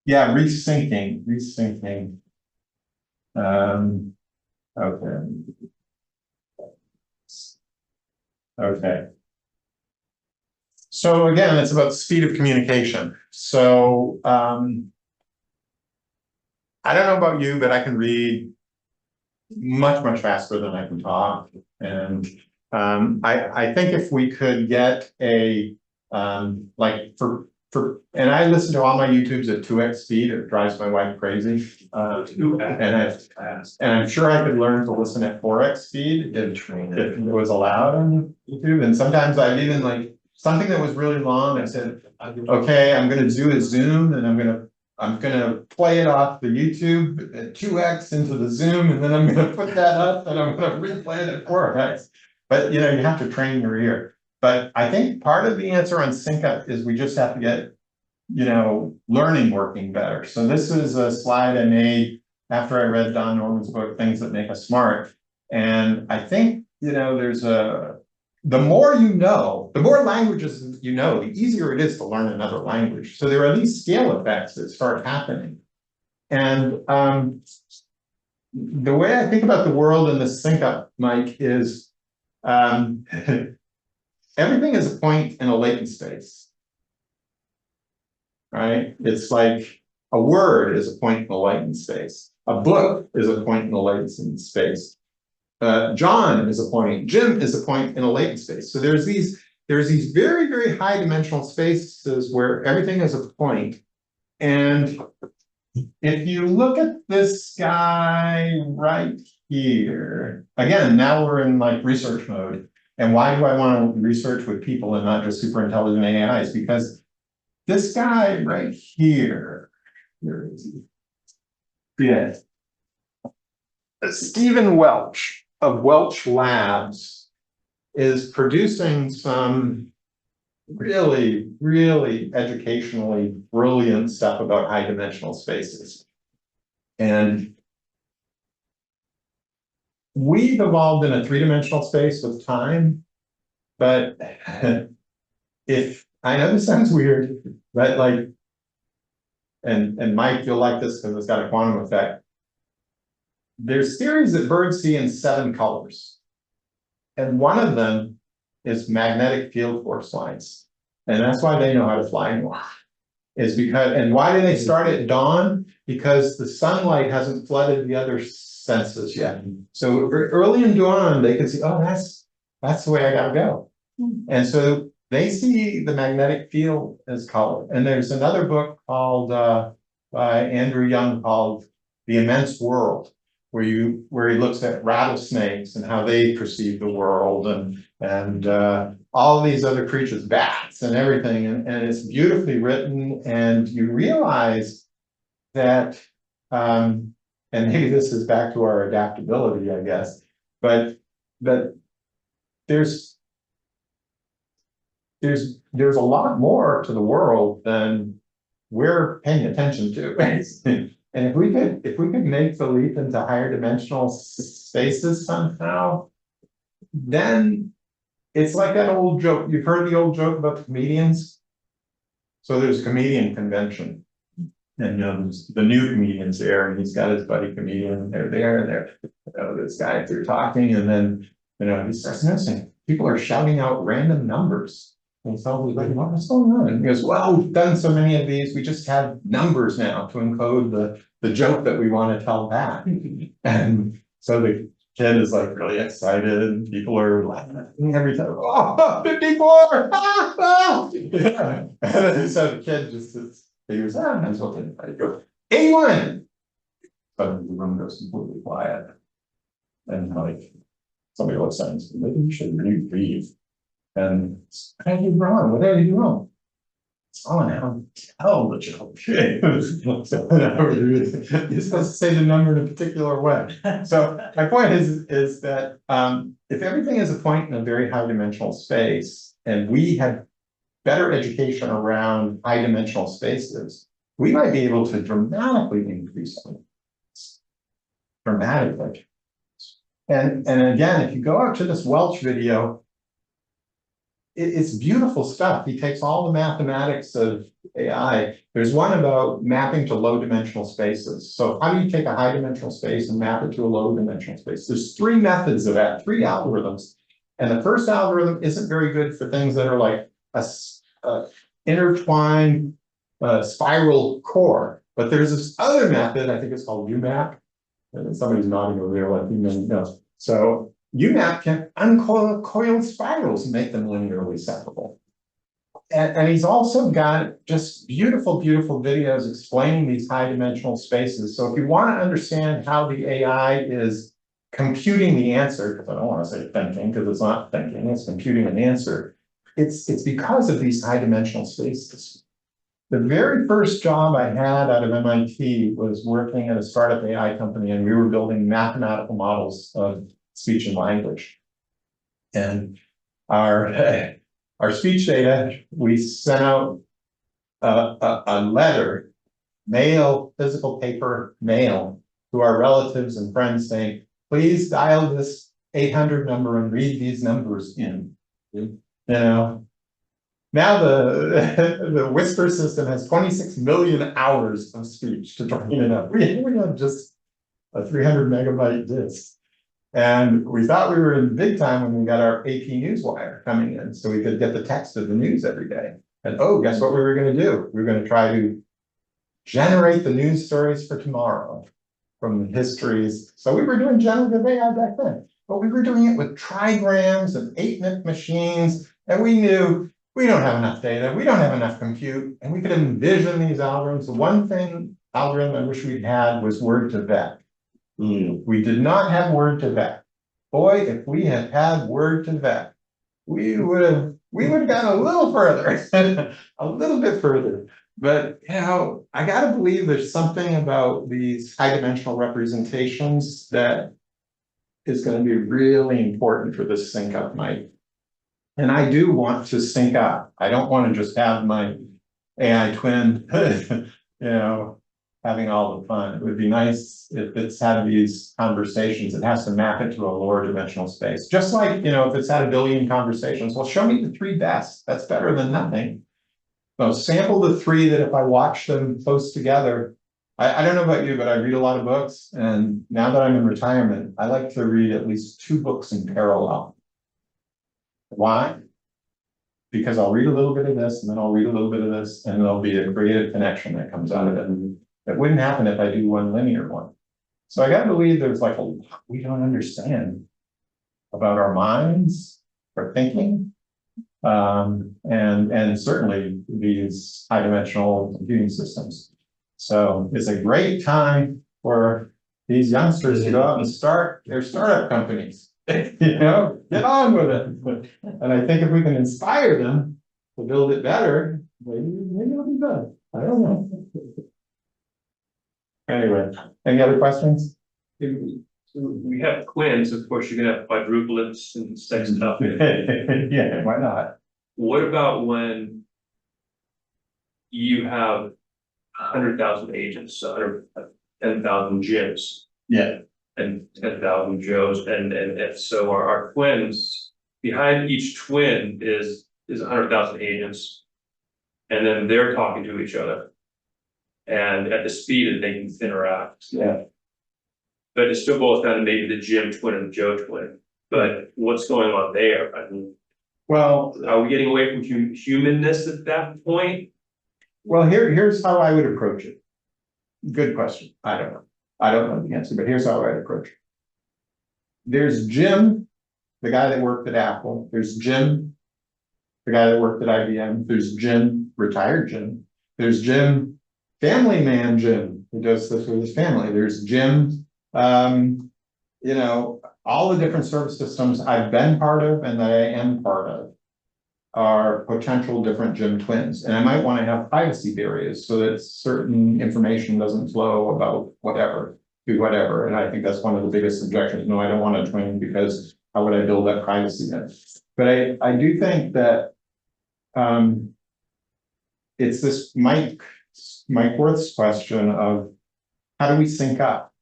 Yeah, rethinking. Okay. So again, it's about speed of communication. So I don't know about you, but I can read much faster than I can talk. And I think if we could get a and I listen to all my YouTubes at 2x speed, it drives my wife crazy. And I'm sure I could learn to listen at 4x speed if it was allowed on YouTube. And sometimes I've even something that was really long, I said, okay, I'm gonna do a zoom and I'm gonna play it off the YouTube at 2x into the zoom, and then I'm gonna put that up and I'm gonna replay it at 4x. But you have to train your ear. But I think part of the answer on sync up is we just have to get learning working better. So this is a slide I made after I read Don Norman's book, Things That Make Us Smart. And I think, the more you know, the more languages you know, the easier it is to learn another language. So there are these scale effects that start happening. And the way I think about the world in this sync up, Mike, is everything is a point in a latent space. Right? It's like a word is a point in a latent space. A book is a point in a latent space. John is a point. Jim is a point in a latent space. So there's these very, very high dimensional spaces where everything is a point. And if you look at this guy right here, again, now we're in like research mode. And why do I want to research with people and not just super intelligent AIs? Because this guy right here, where is he? Yeah. Stephen Welch of Welch Labs is producing some really, really educationally brilliant stuff about high dimensional spaces. And we've evolved in a three-dimensional space with time, but if I know this sounds weird, but like, and Mike, you'll like this because it's got a quantum effect. There's theories that birds see in 7 colors. And one of them is magnetic field force lines. And that's why they know how to fly more. Is because, and why do they start at dawn? Because the sunlight hasn't flooded the other senses yet. So early in dawn, they can see, oh, that's the way I gotta go. And so they see the magnetic field as color. And there's another book called by Andrew Young called The Immense World, where he looks at rattlesnakes and how they perceive the world and all these other creatures, bats and everything, and it's beautifully written, and you realize that and maybe this is back to our adaptability, I guess, but there's a lot more to the world than we're paying attention to. And if we could make the leap into higher dimensional spaces somehow, then it's like that old joke. You've heard the old joke about the comedians? So there's a comedian convention. And there's the new comedian's there, and he's got his buddy comedian, and they're there, and this guy, they're talking, and then he starts noticing people are shouting out random numbers. And so he's like, what's going on? And he goes, well, we've done so many of these, we just have numbers now to encode the joke that we want to tell back. And so the kid is like really excited, and people are laughing every time. Oh, 54! Yeah. And so the kid just figures, that's okay. I go, 81! But the room goes completely quiet. And like somebody looks at him and says, maybe you should breathe. And what did I do wrong? What did I do wrong? Oh, now tell the joke. So, you're supposed to say the number in a particular way. So my point is that if everything is a point in a very high dimensional space, and we had better education around high dimensional spaces, we might be able to dramatically increase them. Dramatically. And again, if you go out to this Welch video, it's beautiful stuff. He takes all the mathematics of AI. There's one about mapping to low dimensional spaces. So how do you take a high dimensional space and map it to a low dimensional space? There's 3 methods of that, 3 algorithms. And the first algorithm isn't very good for things that are like a intertwined spiral core. But there's this other method, I think it's called UMAP. And somebody's nodding over there like, no. So UMAP can uncoil coiled spirals and make them linearly separable. And he's also got just beautiful, beautiful videos explaining these high dimensional spaces. So if you want to understand how the AI is computing the answer, because I don't want to say thinking, because it's not thinking, it's computing an answer. It's because of these high dimensional spaces. The very first job I had out of MIT was working at a startup AI company, and we were building mathematical models of speech and language. And our speech data, we sent out a letter, mail, physical paper mail to our relatives and friends saying, please dial this 800 number and read these numbers in. You know, now the whisper system has 26 million hours of speech to train it up. We have just a 300 megabyte disk. And we thought we were in big time when we got our AP Newswire coming in, so we could get the text of the news every day. And oh, guess what we were going to do? We were going to try to generate the news stories for tomorrow from the histories. So we were doing generative AI back then, but we were doing it with trigrams and 8-bit machines, and we knew we don't have enough data, we don't have enough compute, and we could envision these algorithms. The one thing algorithm I wish we'd had was word to vec. We did not have word to vec. Boy, if we had had word to vec, we would have gone a little further, a little bit further. But you know, I gotta believe there's something about these high-dimensional representations that is going to be really important for this sync up, Mike. And I do want to sync up. I don't want to just have my AI twin, you know, having all the fun. It would be nice if it's had these conversations. It has to map it to a lower dimensional space. Just like, you know, if it's had a billion conversations, well, show me the 3 best. That's better than nothing. So sample the 3 that if I watch them close together, I don't know about you, but I read a lot of books. And now that I'm in retirement, I like to read at least 2 books in parallel. Why? Because I'll read a little bit of this, and then I'll read a little bit of this, and there'll be a creative connection that comes out of it. And that wouldn't happen if I do one linear one. So I gotta believe there's like a lot we don't understand about our minds, our thinking, and certainly these high-dimensional computing systems. So it's a great time for these youngsters to go out and start their startup companies. You know, get on with it. And I think if we can inspire them to build it better, maybe it'll be good. I don't know. Anyway, any other questions? We have twins, of course, you're gonna have quadruplets and sextuplets. Yeah, why not? What about when you have 100,000 agents, 10,000 gyms? Yeah. And 10,000 Joes, and so our twins, behind each twin is 100,000 agents. And then they're talking to each other. And at the speed that they can interact. Yeah. But it still boils down to maybe the Jim twin and the Joe twin. But what's going on there? I mean, Well, are we getting away from humanness at that point? well, here's how I would approach it. Good question. I don't know. I don't know the answer, but here's how I'd approach it. There's Jim, the guy that worked at Apple. There's Jim, the guy that worked at IBM. There's Jim, retired Jim. There's Jim, family man Jim, who does this with his family. There's Jim, you know, all the different service systems I've been part of and that I am part of are potential different Jim twins. And I might want to have privacy barriers so that certain information doesn't flow about whatever to whatever. And I think that's one of the biggest objections. No, I don't want a twin because how would I build that privacy in? But I do think that it's this Mike Worth's question of how do we sync up?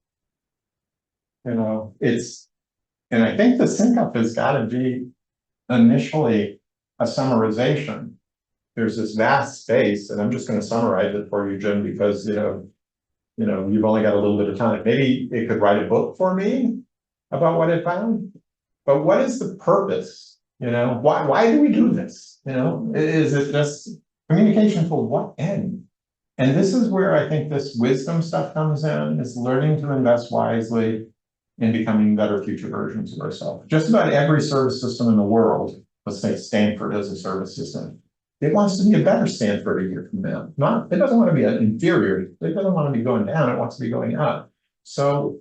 You know, and I think the sync up has got to be initially a summarization. There's this vast space, and I'm just going to summarize it for you, Jim, because you know, you've only got a little bit of time. Maybe it could write a book for me about what it found. But what is the purpose? You know, why do we do this? You know, is it just communication for what end? And this is where I think this wisdom stuff comes in, is learning to invest wisely in becoming better future versions of ourselves. Just about every service system in the world, let's say Stanford as a service system, it wants to be a better Stanford a year from now. It doesn't want to be an inferior, it doesn't want to be going down, it wants to be going up. So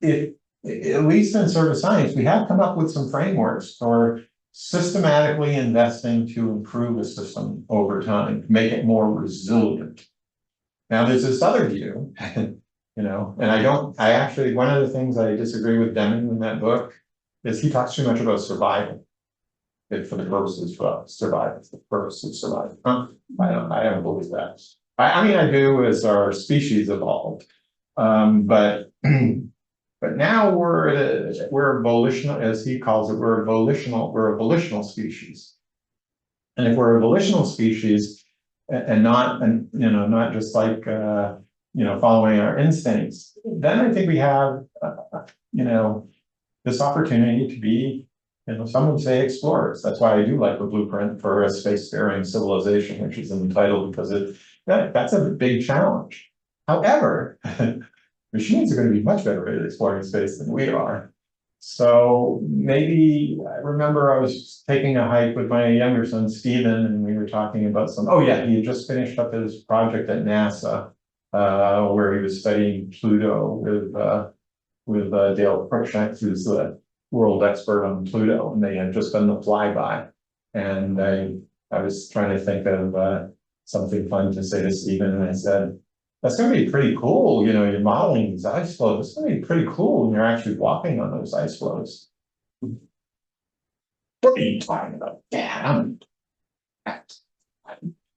if, at least in service science, we have come up with some frameworks for systematically investing to improve a system over time, make it more resilient. Now there's this other view, you know, and I actually, one of the things I disagree with Deming in that book is he talks too much about survival. it for the purposes of survival, for the purpose of survival. Huh? I don't believe that. I mean, I do as our species evolved. But now we're volitional, as he calls it, we're a volitional species. And if we're a volitional species and not, not just like, following our instincts, then I think we have, this opportunity to be, some would say explorers. That's why I do like the blueprint for a spacefaring civilization, which is in the title, because that's a big challenge. However, machines are going to be much better at exploring space than we are. So maybe, I remember I was taking a hike with my younger son, Stephen, and we were talking about he had just finished up his project at NASA, where he was studying Pluto with Dale Cruikshank, who's the world expert on Pluto, and they had just done the flyby. And I was trying to think of something fun to say to Stephen, and I said, that's going to be pretty cool, you're modeling these ice flows. It's going to be pretty cool when you're actually walking on those ice flows. What are you talking about, Dad?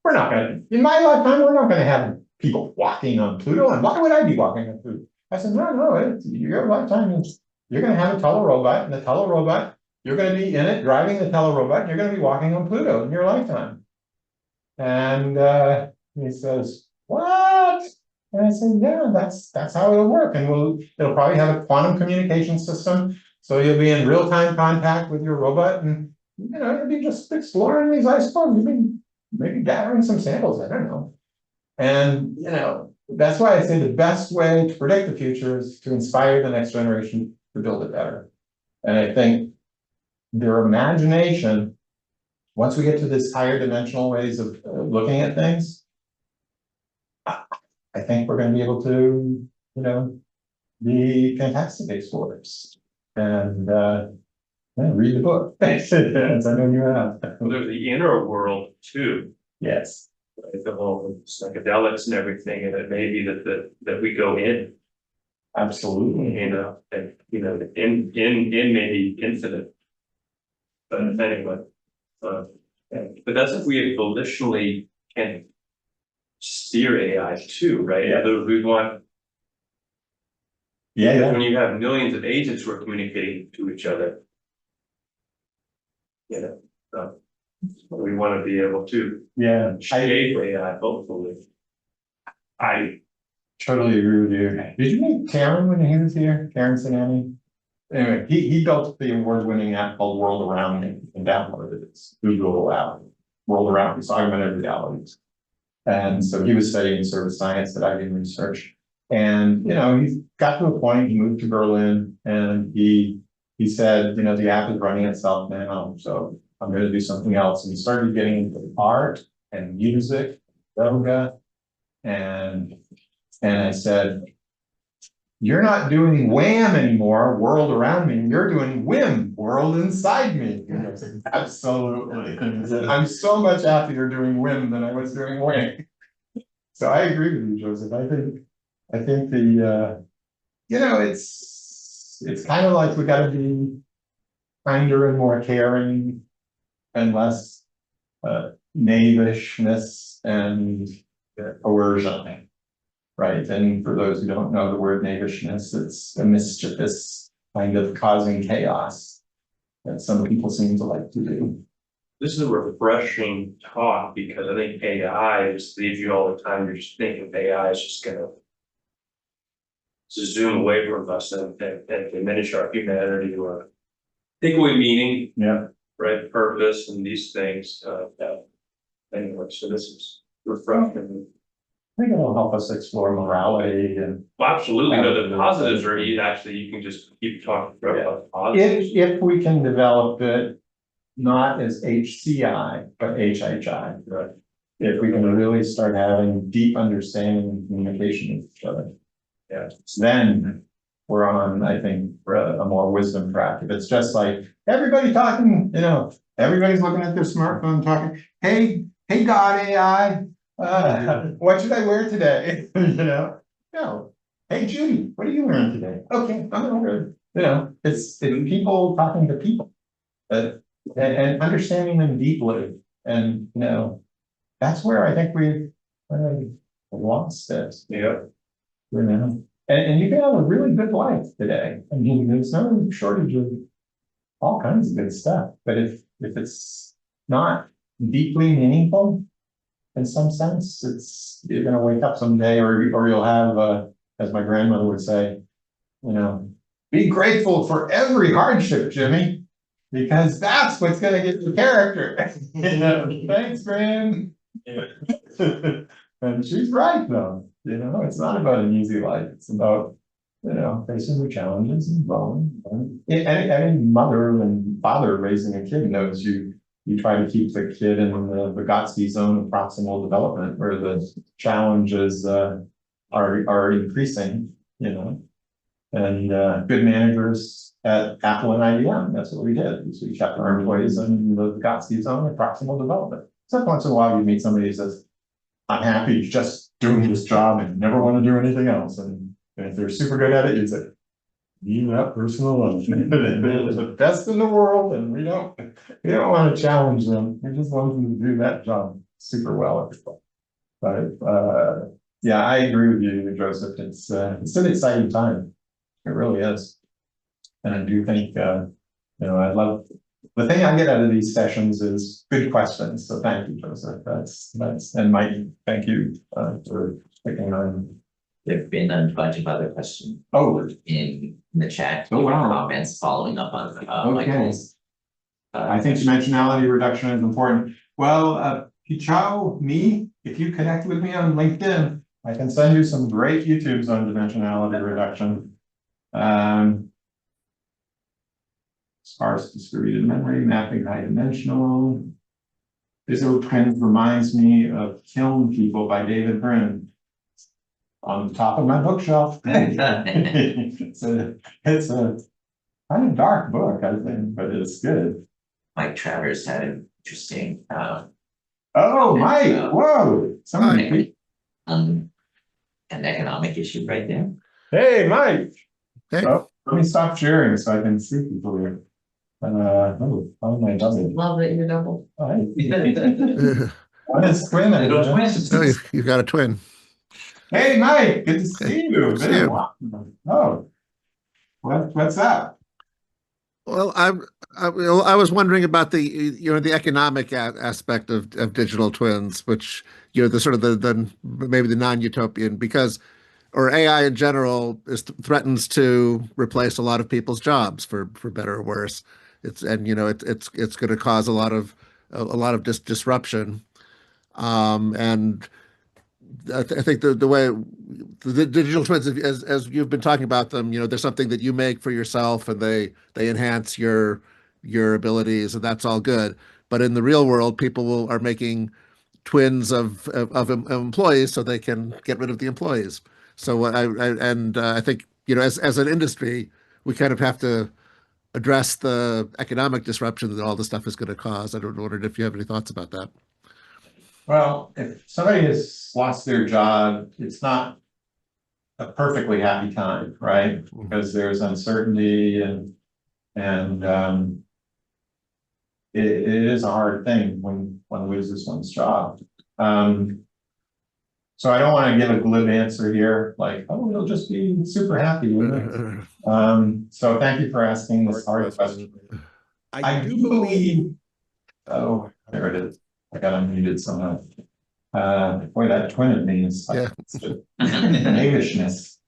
We're not going to, in my lifetime, we're not going to have people walking on Pluto. And why would I be walking on Pluto? I said, no, your lifetime is, you're going to have a telerobot, and the telerobot, you're going to be in it, driving the telerobot, and you're going to be walking on Pluto in your lifetime. And he says, what? And I said, yeah, that's how it'll work. And it'll probably have a quantum communication system. So you'll be in real-time contact with your robot, and you'll be just exploring these ice flows. You'll be maybe gathering some samples, I don't know. And that's why I say the best way to predict the future is to inspire the next generation to build it better. And I think their imagination, once we get to this higher dimensional ways of looking at things, I think we're going to be able to, be fantastic explorers. And read the book, as I know you have. Well, there's the inner world too, Yes. right? The whole psychedelics and everything, and it may be that we go in, Absolutely. and in maybe infinite. But anyway, but that's if we volitionally can steer AI too, right? Yeah. We want, Yeah. when you have millions of agents who are communicating to each other, we want to be able to Yeah. shape AI, hopefully. I totally agree with you. Did you meet Karen when he was here? Karen Sinani? Anyway, he built the award-winning app called World Around Me and downloaded it. It's Google app, World Around Me, so augmented realities. And so he was studying service science that I did research. And, he got to a point, he moved to Berlin, and he said, the app is running itself now, so I'm going to do something else. And he started getting into art and music, yoga. And I said, you're not doing wham anymore, world around me. You're doing whim, world inside me. And I said, absolutely. And he said, I'm so much happier doing whim than I was doing wham. So I agree with you, Joseph. I think the it's kind of like we got to be kinder and more caring and less knavishness and coercion. Right, and for those who don't know the word knavishness, it's a mischievous kind of causing chaos that some people seem to like to do. This is a refreshing talk because I think AI just leaves you all the time. You're just thinking AI is just gonna zoom away from us and diminish our humanity or take away meaning, Yeah. right? Purpose and these things. Anyway, so this is refreshing. I think it'll help us explore morality and Well, absolutely. No, the positives are you can just keep talking forever about the positives. if we can develop it not as HCI, but HHI. Right. If we can really start having deep understanding and communication with each other. Yeah. Then we're on, I think, a more wisdom track. If it's just like everybody talking, everybody's looking at their smartphone talking, hey God AI, what should I wear today? No. Hey Judy, what are you wearing today? Okay, I'm good. It's people talking to people. and understanding them deeply. And, you know, that's where I think we've lost it, Yeah. you know? And you can have a really good life today. I mean, there's no shortage of all kinds of good stuff. But if it's not deeply meaningful, in some sense, you're gonna wake up someday, or you'll have, as my grandmother would say, you know, be grateful for every hardship, Jimmy, because that's what's gonna get your character. You know, thanks, Gran. And she's right, though. You know, it's not about an easy life. It's about, you know, facing the challenges and growing. Any mother and father raising a kid knows you try to keep the kid in the Vygotsky zone of proximal development, where the challenges are increasing, you know. And good managers at Apple and IBM, that's what we did, is we kept our employees in the Vygotsky zone of proximal development. So once in a while you meet somebody who says, I'm happy just doing this job and never want to do anything else. And if they're super good at it, you say, leave that person alone. They're the best in the world, and we don't want to challenge them. We just want them to do that job super well. But yeah, I agree with you, Joseph. It's an exciting time. It really is. And I do think, you know, I love the thing I get out of these sessions is good questions. So thank you, Joseph. That's and Mike, thank you for picking on. There've been a bunch of other questions in the chat. Oh, wow. Comments following up on Okay. Michael's. I think dimensionality reduction is important. Well, me, if you connect with me on LinkedIn, I can send you some great YouTubes on dimensionality reduction. Sparse distributed memory, mapping high dimensional. Digital twins reminds me of Kiln People by David Brin. On the top of my bookshelf. It's a kind of dark book, I think, but it's good. Mike Travers had an interesting Oh, Mike, whoa, somebody. an economic issue right there. Hey, Mike. Hey. Oh, let me stop sharing so I can see people here. Oh my double. Love that you're double. One is twin. It was twins. Oh, you've got a twin. Hey, Mike, good to see you. Good to see you. Oh, what's up? Well, I was wondering about the economic aspect of digital twins, which the sort of the maybe the non-utopian, because AI in general threatens to replace a lot of people's jobs for better or worse. It's going to cause a lot of disruption, and I think the way the digital twins, as you've been talking about them, they're something that you make for yourself, and they enhance your abilities, and that's all good. But in the real world, people are making twins of employees so they can get rid of the employees. So I think as an industry, we kind of have to address the economic disruption that all this stuff is going to cause. I wondered if you have any thoughts about that. Well, if somebody has lost their job, it's not a perfectly happy time, right? Because there's uncertainty and it is a hard thing when one loses one's job. So I don't want to give a glib answer here, like, oh, we'll just be super happy with it. So thank you for asking this hard question. I do believe, oh, there it is. I got unmuted somehow. Boy, that twin of me is like knavishness.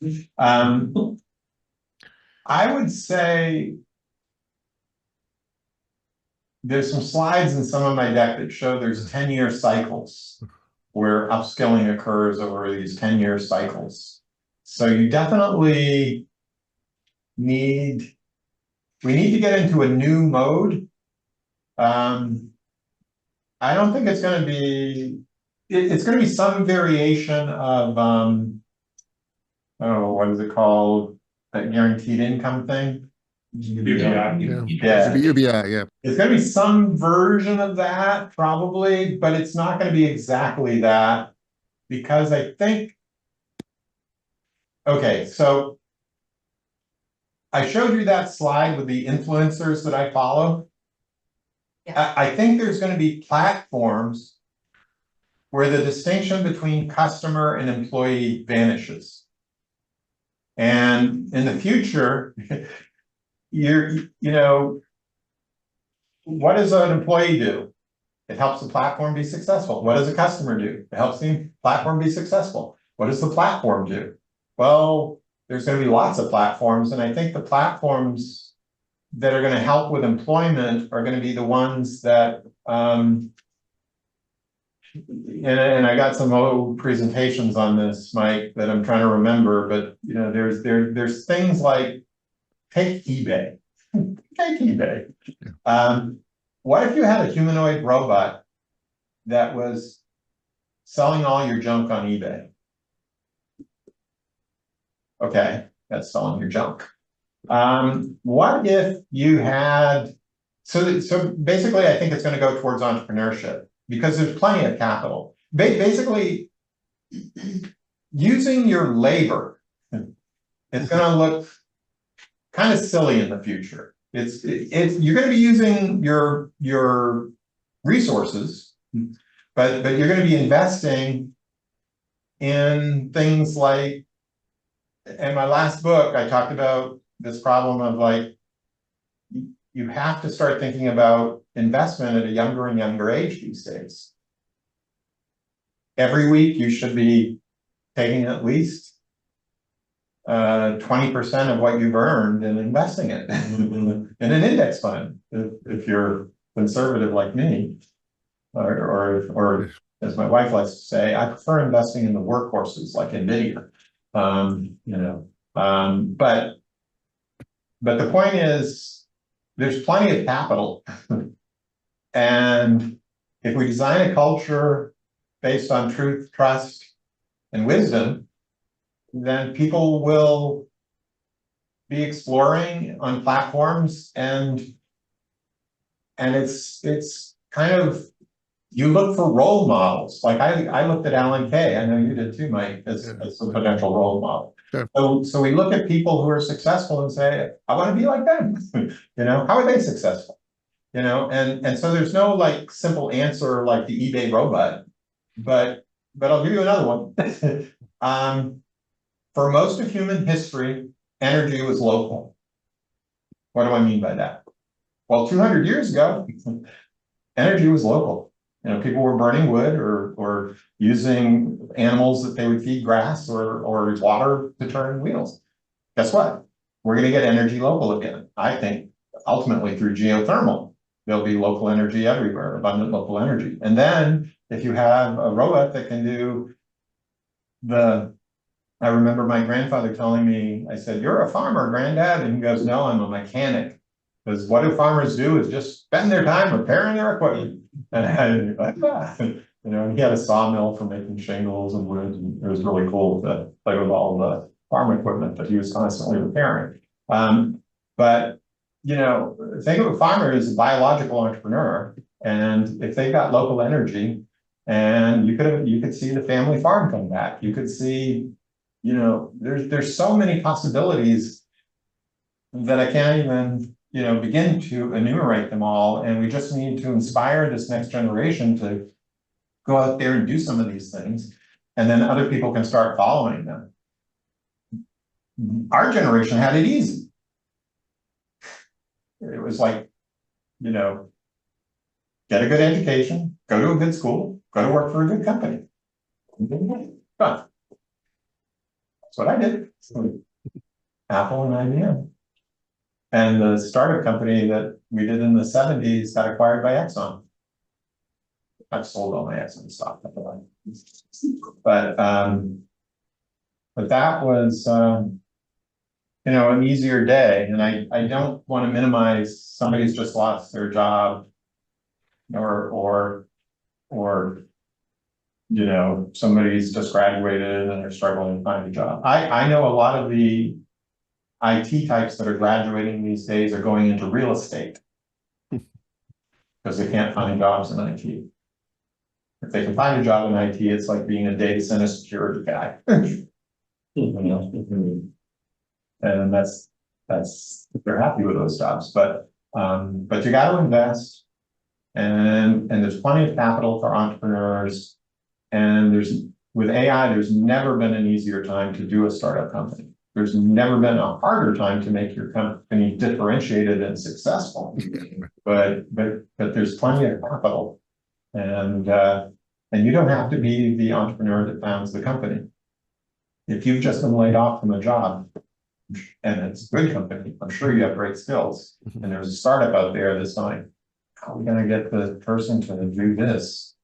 I would say there's some slides in some of my deck that show there's 10-year cycles where upskilling occurs over these 10-year cycles. So you definitely we need to get into a new mode. I don't think it's going to be, it's going to be some variation of, oh, what is it called? That guaranteed income thing? UBI, yeah. It's going to be some version of that, probably, but it's not going to be exactly that, because I think, okay, so I showed you that slide with the influencers that I follow. I think there's gonna be platforms where the distinction between customer and employee vanishes. And in the future, you know, what does an employee do? It helps the platform be successful. What does a customer do? It helps the platform be successful. What does the platform do? Well, there's going to be lots of platforms, and I think the platforms that are going to help with employment are going to be the ones that and I got some old presentations on this, Mike, that I'm trying to remember, but you know, there's things like take eBay. Take eBay. What if you had a humanoid robot that was selling all your junk on eBay? Okay, that's selling your junk. What if you had, so basically I think it's going to go towards entrepreneurship because there's plenty of capital. Basically, using your labor, it's going to look kind of silly in the future. It's you're going to be using your resources, but you're going to be investing in things like, in my last book, I talked about this problem of like, you have to start thinking about investment at a younger and younger age these days. Every week you should be taking at least 20% of what you've earned and investing it in an index fund, if you're conservative like me, or as my wife likes to say, I prefer investing in the workhorses like NVIDIA. You know, but the point is, there's plenty of capital, and if we design a culture based on truth, trust, and wisdom, then people will be exploring on platforms, and it's kind of, you look for role models. Like I looked at Alan Kay, I know you did too, Mike, as a potential role model. Sure. So we look at people who are successful and say, I want to be like them. You know, how are they successful? You know, and so there's no like simple answer like the eBay robot, but I'll give you another one. For most of human history, energy was local. What do I mean by that? Well, 200 years ago, energy was local. You know, people were burning wood or using animals that they would feed grass or water to turn wheels. Guess what? We're going to get energy local again. I think ultimately through geothermal, there'll be local energy everywhere, abundant local energy. And then if you have a robot that can do I remember my grandfather telling me, I said, "You're a farmer, Granddad?" And he goes, "No, I'm a mechanic." Because what do farmers do is just spend their time repairing their equipment. And I, you know, he had a sawmill for making shingles and wood, and it was really cool to play with all the farm equipment that he was constantly repairing. But you know, think of a farmer as a biological entrepreneur, and if they've got local energy, and you could see the family farm come back. You could see, you know, there's so many possibilities that I can't even, you know, begin to enumerate them all. And we just need to inspire this next generation to go out there and do some of these things. And then other people can start following them. Our generation had it easy. It was like, you know, get a good education, go to a good school, go to work for a good company. Done. That's what I did. Apple and IBM. And the startup company that we did in the 70s got acquired by Exxon. I've sold all my Exxon stock. But that was, you know, an easier day. And I don't want to minimize somebody's just lost their job or you know, somebody's just graduated and they're struggling to find a job. I know a lot of the IT types that are graduating these days are going into real estate because they can't find jobs in IT. If they can find a job in IT, it's like being a data center security guy. And that's they're happy with those jobs, but you got to invest. And there's plenty of capital for entrepreneurs. And with AI, there's never been an easier time to do a startup company. There's never been a harder time to make your company differentiated and successful. But there's plenty of capital. And you don't have to be the entrepreneur that founds the company. If you've just been laid off from a job, and it's a good company, I'm sure you have great skills. And there's a startup out there that's going, how are we gonna get the person to do this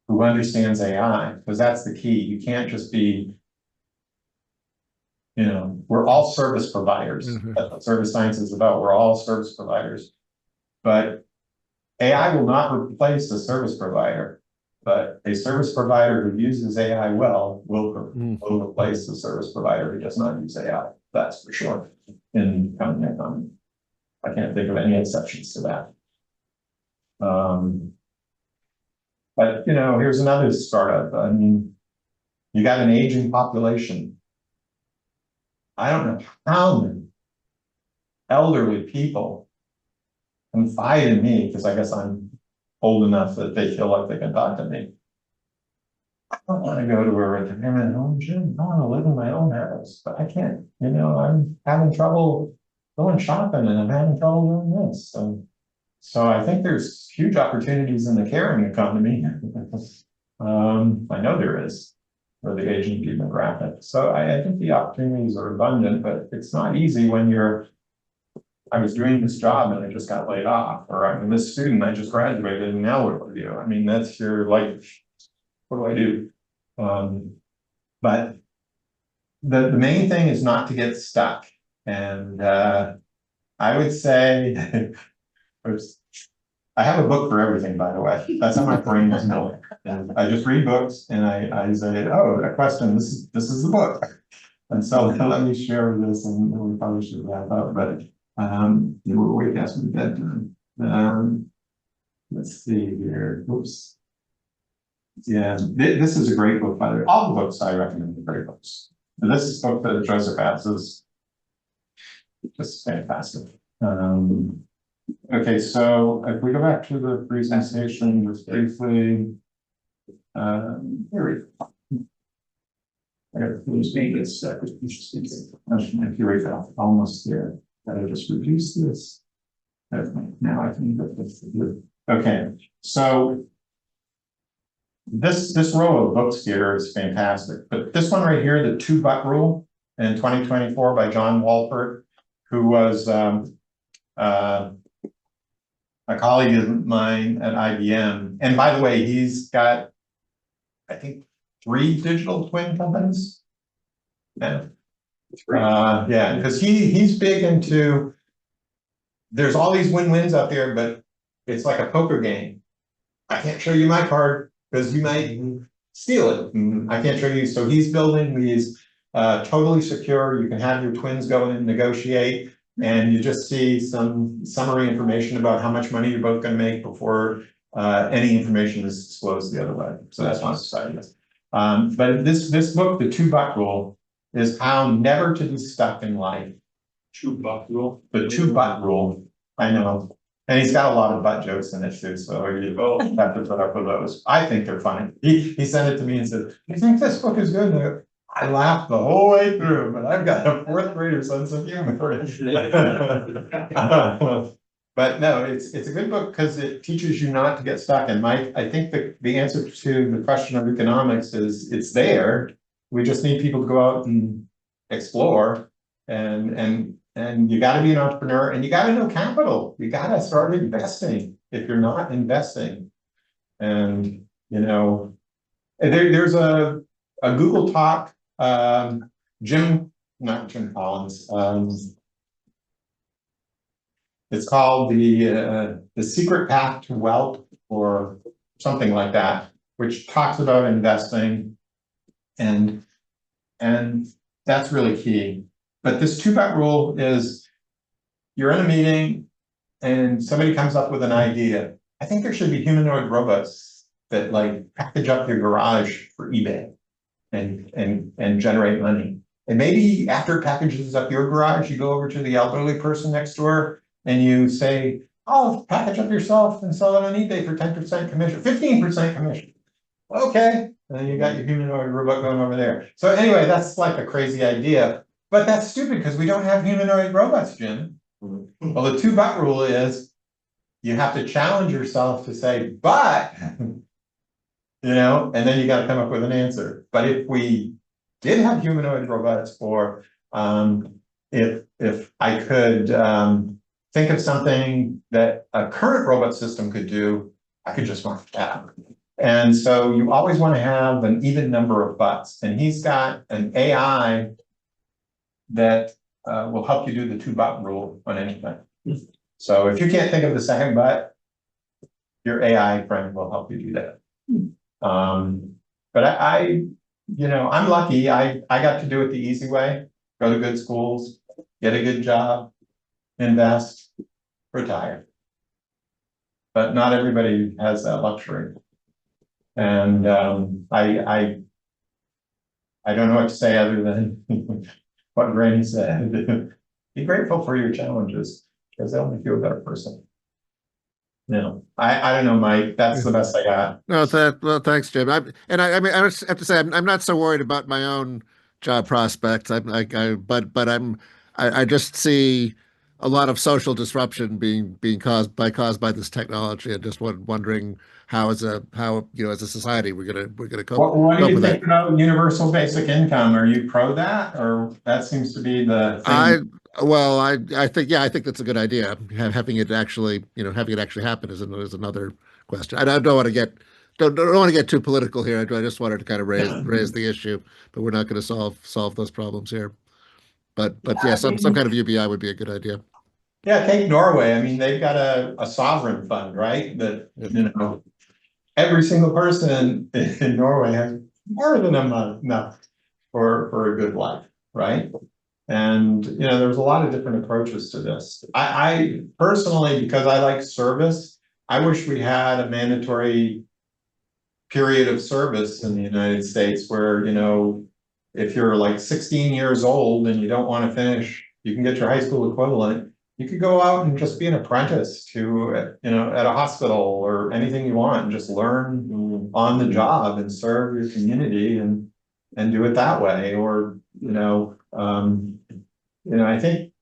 who understands AI? Because that's the key. You can't just be, we're all service providers. That's what service science is about. We're all service providers. But AI will not replace a service provider. But a service provider who uses AI well will replace the service provider who does not use AI. That's for sure. In coming economy, I can't think of any exceptions to that. But here's another startup. I mean, you got an aging population. I don't know how many elderly people confide in me, because I guess I'm old enough that they feel like they can talk to me. I don't want to go to a retirement home, Jim. I want to live in my own house, but I can't. I'm having trouble going shopping, and I'm having trouble doing this. So I think there's huge opportunities in the caring economy. I know there is for the aging demographic. So I think the opportunities are abundant, but it's not easy when I was doing this job and I just got laid off, or I'm this student, I just graduated, and now what do I do? I mean, that's your life. What do I do? But the main thing is not to get stuck. And I would say, I have a book for everything, by the way. That's how my brain is built. And I just read books and I say, oh, a question, this is the book. And so let me share this, and we probably should wrap up, but we're way past my bedtime. Let's see here. Oops. Yeah, this is a great book, by the way. All the books I recommend are great books. And this book that Joseph has is just fantastic. Okay, so if we go back to the presentation just briefly, here we go. I got to finish making this here we go, almost there. Gotta just reduce this. Okay, now I can get this. Okay, so this row of books here is fantastic, but this one right here, the 2-but rule in 2024 by John Walford, who was a colleague of mine at IBM. And by the way, he's got, I think, 3 digital twin companies. Yeah. Yeah, because he's big into, there's all these win-wins out there, but it's like a poker game. I can't show you my card because you might steal it. I can't show you. So he's building these totally secure. You can have your twins go in and negotiate, and you just see some summary information about how much money you're both going to make before any information is disclosed the other way. So that's one society is. But this book, The 2-But Rule, is how never to be stuck in life. 2-but rule. The 2-but rule. I know. And he's got a lot of butt jokes in it too, so you have to put up with those. I think they're funny. He sent it to me and said, "You think this book is good?" I laughed the whole way through, but I've got a 4th grader sense of humor. But no, it's a good book because it teaches you not to get stuck. And Mike, I think the answer to the question of economics is it's there. We just need people to go out and explore, and you got to be an entrepreneur, and you got to know capital. You got to start investing if you're not investing. And there's a Google talk, not Jim Collins. It's called the Secret Path to Wealth or something like that, which talks about investing, and that's really key. But this 2-but rule is, you're in a meeting and somebody comes up with an idea. I think there should be humanoid robots that package up your garage for eBay and generate money. And maybe after it packages up your garage, you go over to the elderly person next door and you say, oh, package up yourself and sell it on eBay for 10% commission, 15% commission. Okay, and then you got your humanoid robot going over there. So anyway, that's like a crazy idea, but that's stupid because we don't have humanoid robots, Jim. Well, the 2-but rule is you have to challenge yourself to say, but, you know, and then you got to come up with an answer. But if we did have humanoid robots, or if I could think of something that a current robot system could do, I could just mark it out. And so you always want to have an even number of buts. And he's got an AI that will help you do the 2-but rule on anything. So if you can't think of the second but, your AI friend will help you do that. But you know, I'm lucky. I got to do it the easy way. Go to good schools, get a good job, invest, retire. But not everybody has that luxury. And I don't know what to say other than what Granny said. Be grateful for your challenges, because they'll make you a better person. No, I don't know, Mike. That's the best I got. No, well, thanks, Jim. I mean, I just have to say, I'm not so worried about my own job prospects. But I just see a lot of social disruption being caused by this technology, and just wondering how as a society we're gonna cope. What do you with think that. about universal basic income? Are you pro that, or that seems to be the thing? I think, yeah, I think that's a good idea. Having it actually happen is another question. I don't want to get don't want to get too political here. I just wanted to kind of raise the issue, but we're not going to solve those problems here. But yeah, some kind of UBI would be a good idea. Yeah, take Norway. I mean, they've got a sovereign fund, right? That, you know, every single person in Norway has more than enough for a good life, right? And, you know, there's a lot of different approaches to this. I personally, because I like service, I wish we had a mandatory period of service in the United States where, you know, if you're like 16 years old and you don't want to finish, you can get your high school equivalent. You could go out and just be an apprentice to, you know, at a hospital or anything you want, and just learn on the job and serve your community and do it that way. Or, I think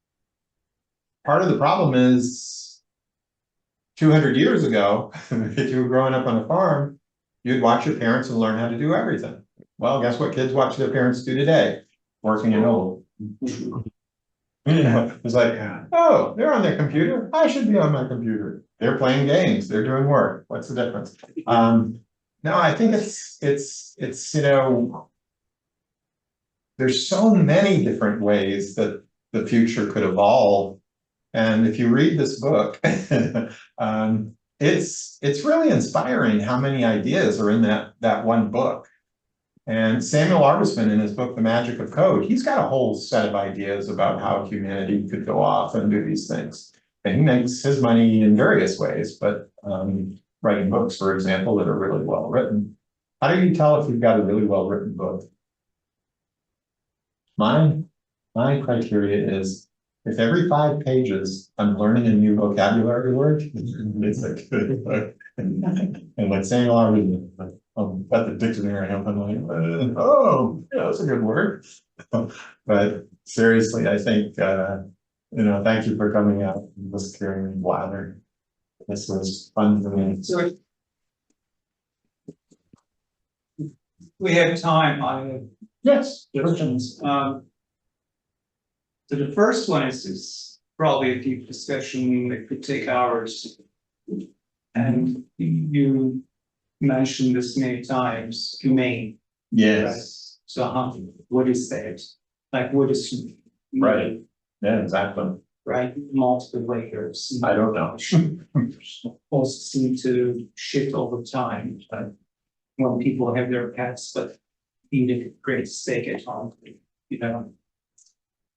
part of the problem is 200 years ago, if you were growing up on a farm, you'd watch your parents and learn how to do everything. Well, guess what kids watch their parents do today? Working in old. It's like, oh, they're on their computer. I should be on my computer. They're playing games. They're doing work. What's the difference? No, I think it's there's so many different ways that the future could evolve. And if you read this book, it's really inspiring how many ideas are in that one book. And Samuel Arbesman, in his book, The Magic of Code, he's got a whole set of ideas about how humanity could go off and do these things. And he makes his money in various ways, but writing books, for example, that are really well written. How do you tell if you've got a really well written book? My criteria is, if every 5 pages I'm learning a new vocabulary word, it's a good book. And like Samuel Arbesman, at the dictionary, I'm like, oh, yeah, that's a good word. But seriously, I think, thank you for coming out and just hearing me blather. This was fun for me. So we have time. I have Yes. questions. So the first one is probably a deep discussion that could take hours. And you mentioned this many times, humane. Yes. So what is that? Like, what is humane? Right. Yeah, exactly. Right, multiple layers. I don't know. Also seem to shift over time. When people have their pets, but eat a great steak at home,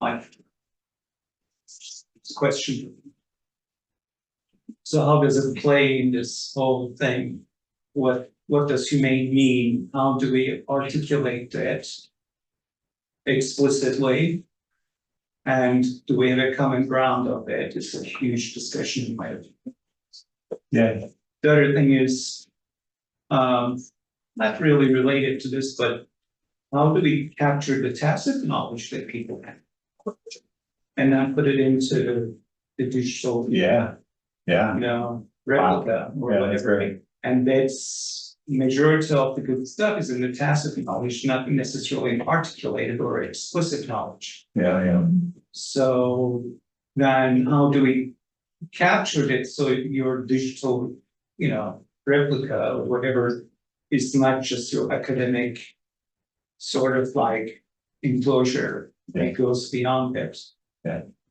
like question. So how does it play in this whole thing? What does humane mean? How do we articulate that explicitly? And do we have a common ground of it? It's a huge discussion in my opinion. Yeah. The other thing is, not really related to this, but how do we capture the tacit knowledge that people have? And then put it into the digital, Yeah. Yeah. replica or Yeah, that's whatever. great. And that's majority of the good stuff is in the tacit knowledge, not necessarily in articulated or explicit knowledge. Yeah. So then how do we capture it so your digital, replica or whatever is not just your academic sort of like enclosure that goes beyond it.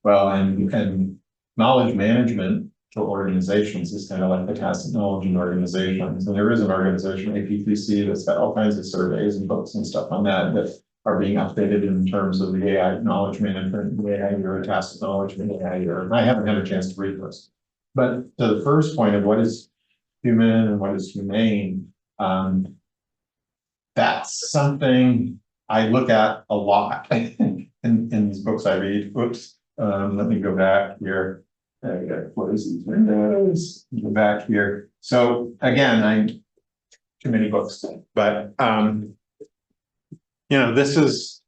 Well, and knowledge management for organizations is kind of like the tacit knowledge in organizations. And there is an organization, APTC, that's got all kinds of surveys and books and stuff on that are being updated in terms of the AI knowledge management, the AI your tacit knowledge, and AI your, I haven't had a chance to read those. But to the first point of what is human and what is humane, that's something I look at a lot in these books I read. Oops, let me go back here. I gotta close these windows, go back here. So again, too many books, but this is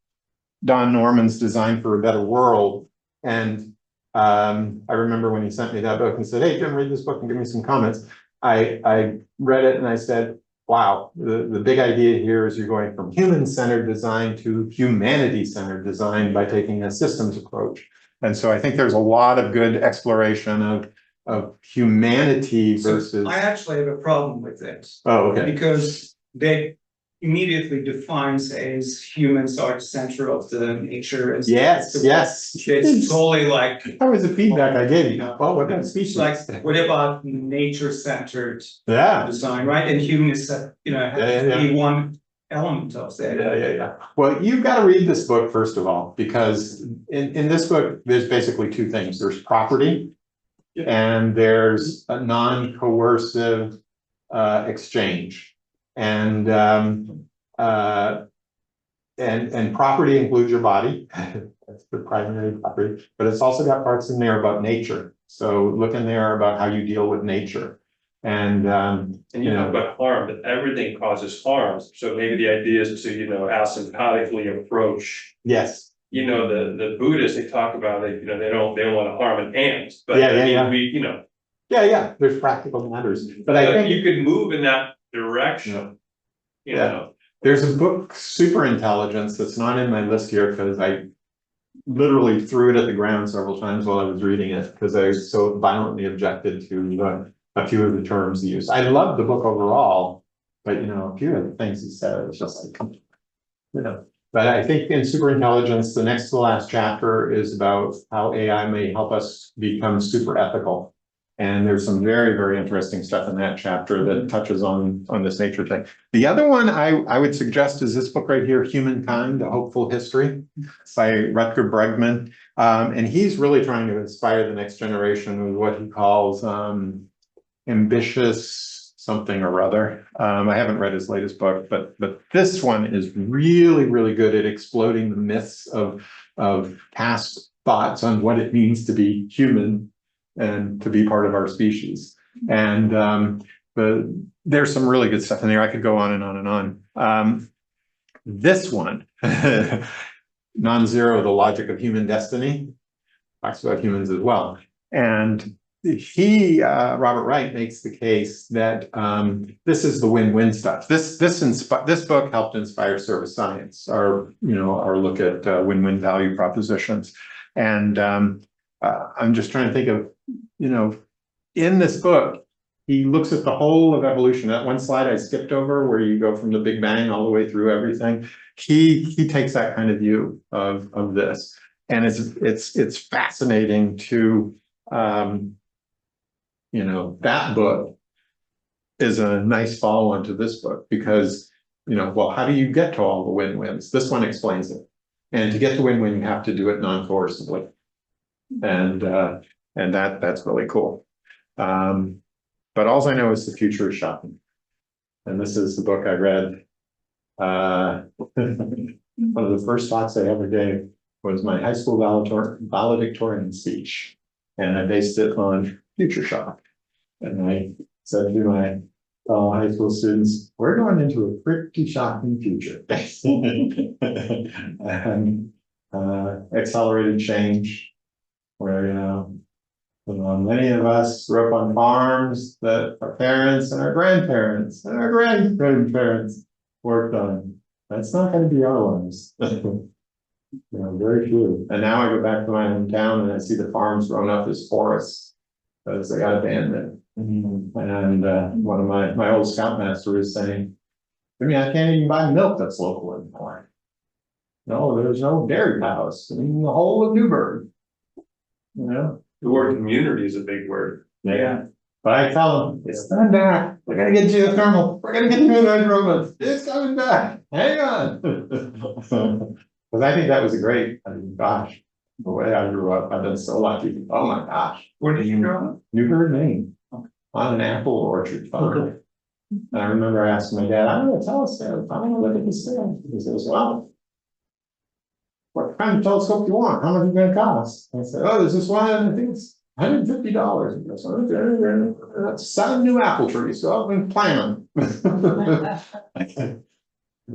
Don Norman's Design for a Better World. And I remember when he sent me that book and said, hey, Jim, read this book and give me some comments. I read it and I said, wow, the big idea here is you're going from human-centered design to humanity-centered design by taking a systems approach. And so I think there's a lot of good exploration of humanity versus. So I actually have a problem with it. Oh, okay. Because they immediately defines as humans are the center of the nature. As Yes. It's totally like. That was the feedback I gave you. Oh, what about speech? Like, what about nature-centered Yeah. design, right? And human is, has to be one element of that. Yeah. Well, you've got to read this book, first of all, because in this book, there's basically two things. There's property and there's a non-coercive exchange. And property includes your body. That's the primary property, but it's also got parts in there about nature. So look in there about how you deal with nature. And you talk about harm, but everything causes harm. So maybe the idea is to, asymptotically approach. Yes. The Buddhists, they talk about it, they don't want to harm an ant, but Yeah, there's practical matters. But I think you could move in that direction. There's a book, Super Intelligence, that's not in my list here because I literally threw it at the ground several times while I was reading it because I so violently objected to a few of the terms he used. I loved the book overall, but a few of the things he said was just like, But I think in Super Intelligence, the next to the last chapter is about how AI may help us become super ethical. And there's some very, very interesting stuff in that chapter that touches on this nature thing. The other one I would suggest is this book right here, Humankind, A Hopeful History by Rutger Bregman. And he's really trying to inspire the next generation with what he calls ambitious something or other. I haven't read his latest book, but this one is really, really good at exploding the myths of past thoughts on what it means to be human and to be part of our species. And there's some really good stuff in there. I could go on and on and on. This one, Non-Zero, The Logic of Human Destiny, talks about humans as well. And Robert Wright makes the case that this is the win-win stuff. This book helped inspire Service Science, our look at win-win value propositions. And I'm just trying to think of, in this book, he looks at the whole of evolution. That one slide I skipped over where you go from the Big Bang all the way through everything. He takes that kind of view of this. And it's fascinating to, that book is a nice follow-on to this book because, well, how do you get to all the win-wins? This one explains it. And to get the win-win, you have to do it non-coercively. And that's really cool. But all I know is the future is shopping. And this is the book I read. One of the first talks I ever gave was my high school valedictorian speech. And I based it on future shock. And I said to my fellow high school students, we're going into a pretty shocking future. And accelerated change, where, many of us grew up on farms that our parents and our grandparents and our grandparents worked on. That's not gonna be our lives. Very few. And now I go back to my hometown and I see the farms grown up as forests. Because they got abandoned. And one of my old scoutmaster was saying, I mean, I can't even buy milk that's local anymore. No, there's no dairy cows in the whole of Newburgh. The word community is a big word. Yeah. But I tell them, it's coming back. We're gonna get geothermal. We're gonna get humanoid robots. It's coming back. Hang on. Because I think that was a great, gosh, the way I grew up, I've been so lucky. Oh my gosh. Where did you grow up? Newburgh, Maine, on an apple orchard farm. And I remember asking my dad, I'm gonna tell us that, I want to look at this thing. He says, well, what kind of telescope do you want? How much is it gonna cost? I said, oh, there's this one, I think it's $150. He goes, okay, that's 7 new apple trees, go out and plant them.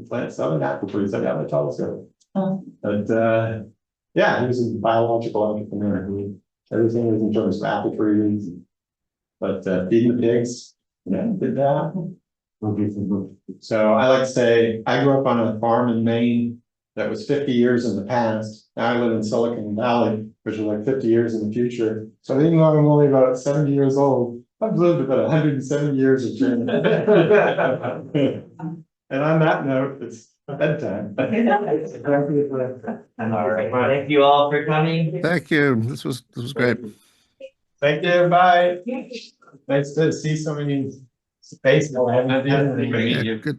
Plant 7 apple trees, I got my telescope. But yeah, he was a biological entrepreneur. Everything was in terms of apple trees. But feeding the pigs, did that. So I like to say, I grew up on a farm in Maine that was 50 years in the past. Now I live in Silicon Valley, which is like 50 years in the future. So even though I'm only about 70 years old, I've lived about 170 years of journey. And on that note, it's bedtime. All right, thank you all for coming. Thank you. This was great. Thank you, bye. Nice to see so many faces. I haven't had the- Yeah, good.